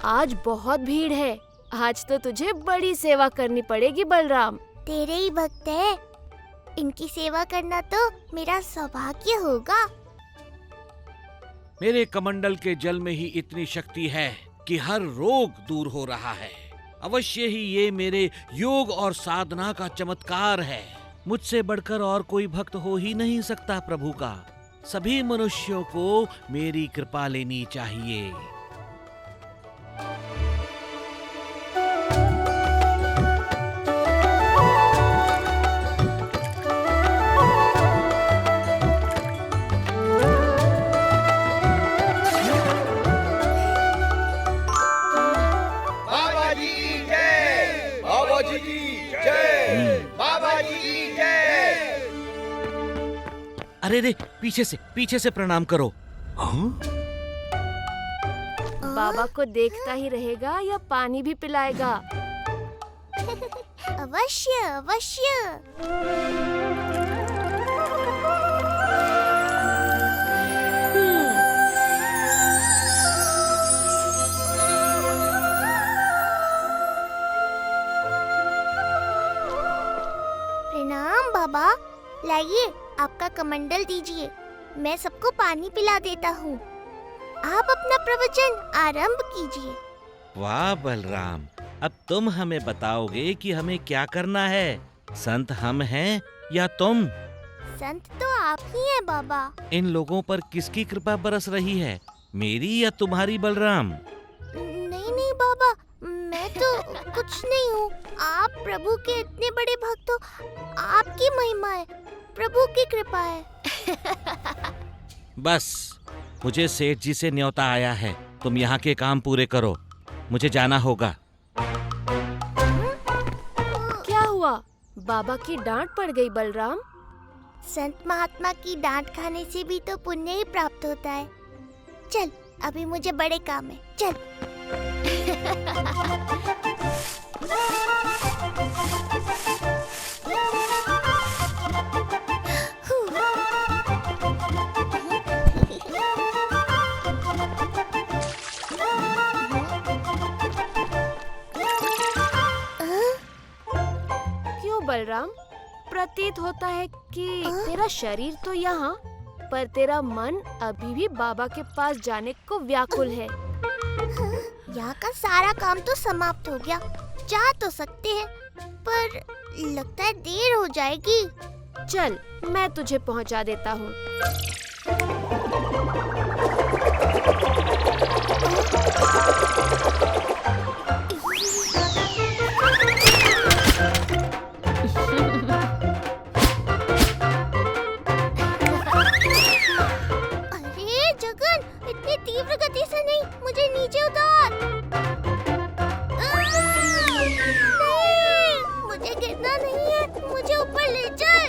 आज बहुत भीड़ है। आज तो तुझे बड़ी सेवा करनी पड़ेगी बलराम। तेरे ही भक्त है, इनकी सेवा करना तो मेरा सौभाग्य होगा। मेरे कमंडल के जल में ही इतनी शक्ति है कि हर रोग दूर हो रहा है। अवश्य ही ये मेरे योग और साधना का चमत्कार है। मुझसे बढ़कर और कोई भक्त हो ही नहीं सकता प्रभु का। सभी मनुष्यों को मेरी कृपा लेनी चाहिए। अरे रे, पीछे से प्रणाम करो। बाबा को देखता ही रहेगा या पानी भी पिलाएगा? अवश्य अवश्य। प्रणाम बाबा। लाइए, आपका कमंडल दीजिए। मैं सबको पानी पिला देता हूँ। आप अपना प्रवचन आरंभ कीजिए। वाह बलराम, अब तुम हमें बताओगे कि हमें क्या करना है। संत हम हैं या तुम? संत तो आप ही हैं बाबा। इन लोगों पर किसकी कृपा बरस रही है, मेरी या तुम्हारी बलराम? नहीं बाबा, मैं तो कुछ नहीं हूँ। आप प्रभु के इतने बड़े भक्त हो, आपकी महिमा है, प्रभु की कृपा है। बस, मुझे सेठ जी से न्योता आया है। तुम यहाँ के काम पूरे करो, मुझे जाना होगा। क्या बाबा की डांट पड़ गई बलराम। संत महात्मा की डांट खाने से भी तो पुण्य ही प्राप्त होता है। चल, अभी मुझे बड़े काम है, चल। क्यों बलराम, प्रतीत होता है कि तेरा शरीर तो यहाँ, पर तेरा मन अभी भी बाबा के पास जाने को व्याकुल है। यहाँ का सारा काम तो समाप्त हो गया, जा तो सकते हैं, पर लगता है देर हो जाएगी। चल, मैं तुझे पहुँचा देता हूँ। तीव्र गति से नहीं, मुझे नीचे उतार। नहीं, मुझे गिरना नहीं है, मुझे ऊपर ले चल।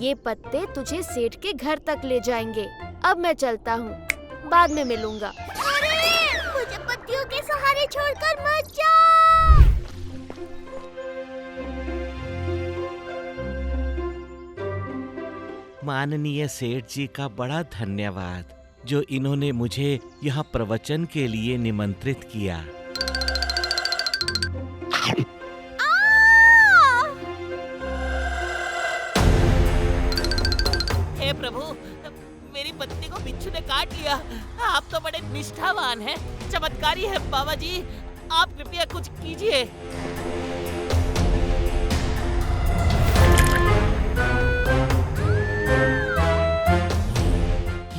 ये पत्ते तुझे सेठ के घर तक ले जाएंगे। अब मैं चलता हूँ, बाद में मिलूंगा। अरे, मुझे पत्तियों के सहारे छोड़कर मत जा। माननीय सेठ जी का बड़ा धन्यवाद, जो इन्होंने मुझे यहाँ प्रवचन के लिए निमंत्रित किया। हे प्रभु, मेरी पत्नी को बिच्छू ने काट लिया। आप तो बड़े निष्ठावान हैं, चमत्कारी है बाबा जी, आप कृपया कुछ कीजिए।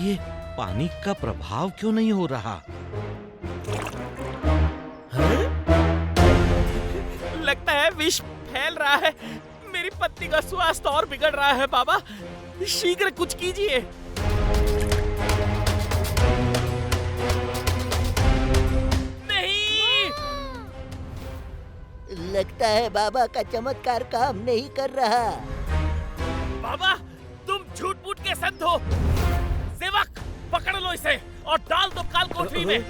ये पानी का प्रभाव क्यों नहीं हो रहा? लगता है विष फैल रहा है। मेरी पत्नी का स्वास्थ्य और बिगड़ रहा है बाबा, शीघ्र कुछ कीजिए। नहीं, लगता है बाबा का चमत्कार काम नहीं कर रहा। बाबा, तुम झूठ मूठ के संत हो। सेवक, पकड़ लो इसे और डाल दो काल कोठरी में।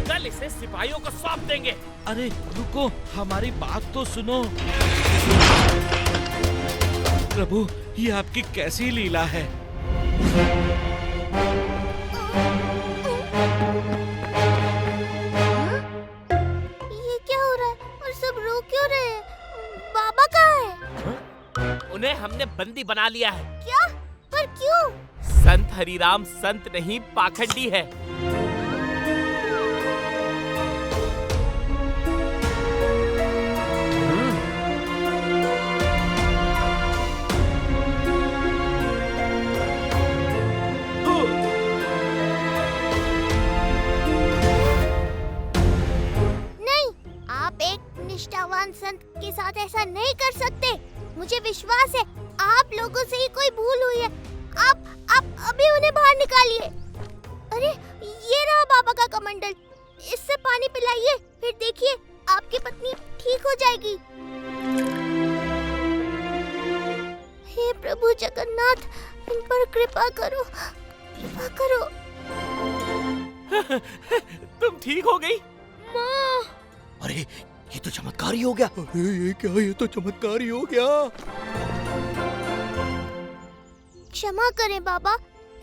कल इसे सिपाहियों को सौंप देंगे। अरे रुको, हमारी बात तो सुनो। प्रभु, ये आपकी कैसी लीला है? ये क्या हो रहा है और सब रो क्यों रहे हैं? बाबा कहाँ है? उन्हें हमने बंदी बना लिया है। क्या? पर क्यों? संत हरिराम संत नहीं, पाखंडी है। नहीं, आप एक निष्ठावान संत के साथ ऐसा नहीं कर सकते। मुझे विश्वास है आप लोगों से ही कोई भूल हुई है। आप अभी उन्हें बाहर निकालिए। अरे, ये रहा बाबा का कमंडल, इससे पानी पिलाइए, फिर देखिए आपकी पत्नी ठीक हो जाएगी। हे प्रभु जगन्नाथ, इन पर कृपा करो, कृपा करो। तुम ठीक हो गई? माँ। अरे, ये तो चमत्कार ही हो गया। अरे ये क्या, ये तो चमत्कार ही हो गया। क्षमा करें बाबा,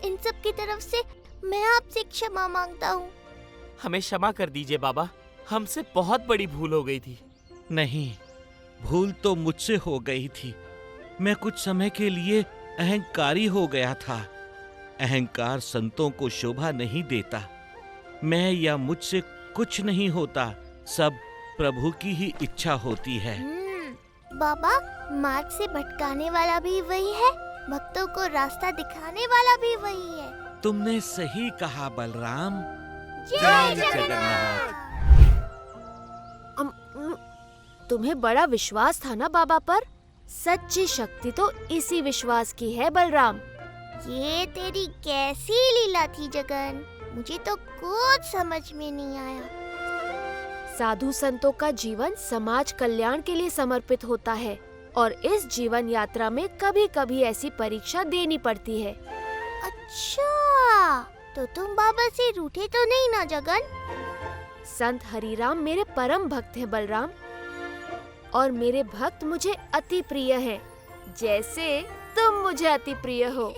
इन सब की तरफ से मैं आपसे क्षमा मांगता हूँ। हमें क्षमा कर दीजिए बाबा, हमसे बहुत बड़ी भूल हो गई थी। नहीं, भूल तो मुझसे हो गई थी। मैं कुछ समय के लिए अहंकारी हो गया था। अहंकार संतों को शोभा नहीं देता। मैं या मुझसे कुछ नहीं होता, सब प्रभु की ही इच्छा होती है। बाबा, मार्ग से भटकाने वाला भी वही है, भक्तों को रास्ता दिखाने वाला भी वही है। तुमने सही कहा बलराम। जय जगन्नाथ। तुम्हें बड़ा विश्वास था ना बाबा पर? सच्ची शक्ति तो इसी विश्वास की है बलराम। ये तेरी कैसी लीला थी जगन? मुझे तो कुछ समझ में नहीं आया। साधु संतों का जीवन समाज कल्याण के लिए समर्पित होता है और इस जीवन यात्रा में कभी कभी ऐसी परीक्षा देनी पड़ती है। अच्छा, तो तुम बाबा से रूठे तो नहीं ना जगन? संत हरिराम मेरे परम भक्त हैं बलराम, और मेरे भक्त मुझे अति प्रिय हैं, जैसे तुम मुझे अति प्रिय हो।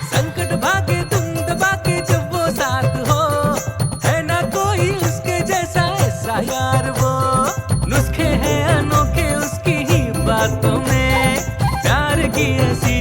संकट भागे तुम दबा के जब वो साथ हो, है ना कोई उसके जैसा ऐसा यार वो। नुस्खे हैं अनोखे उसकी ही बातों में, प्यार की ऐसी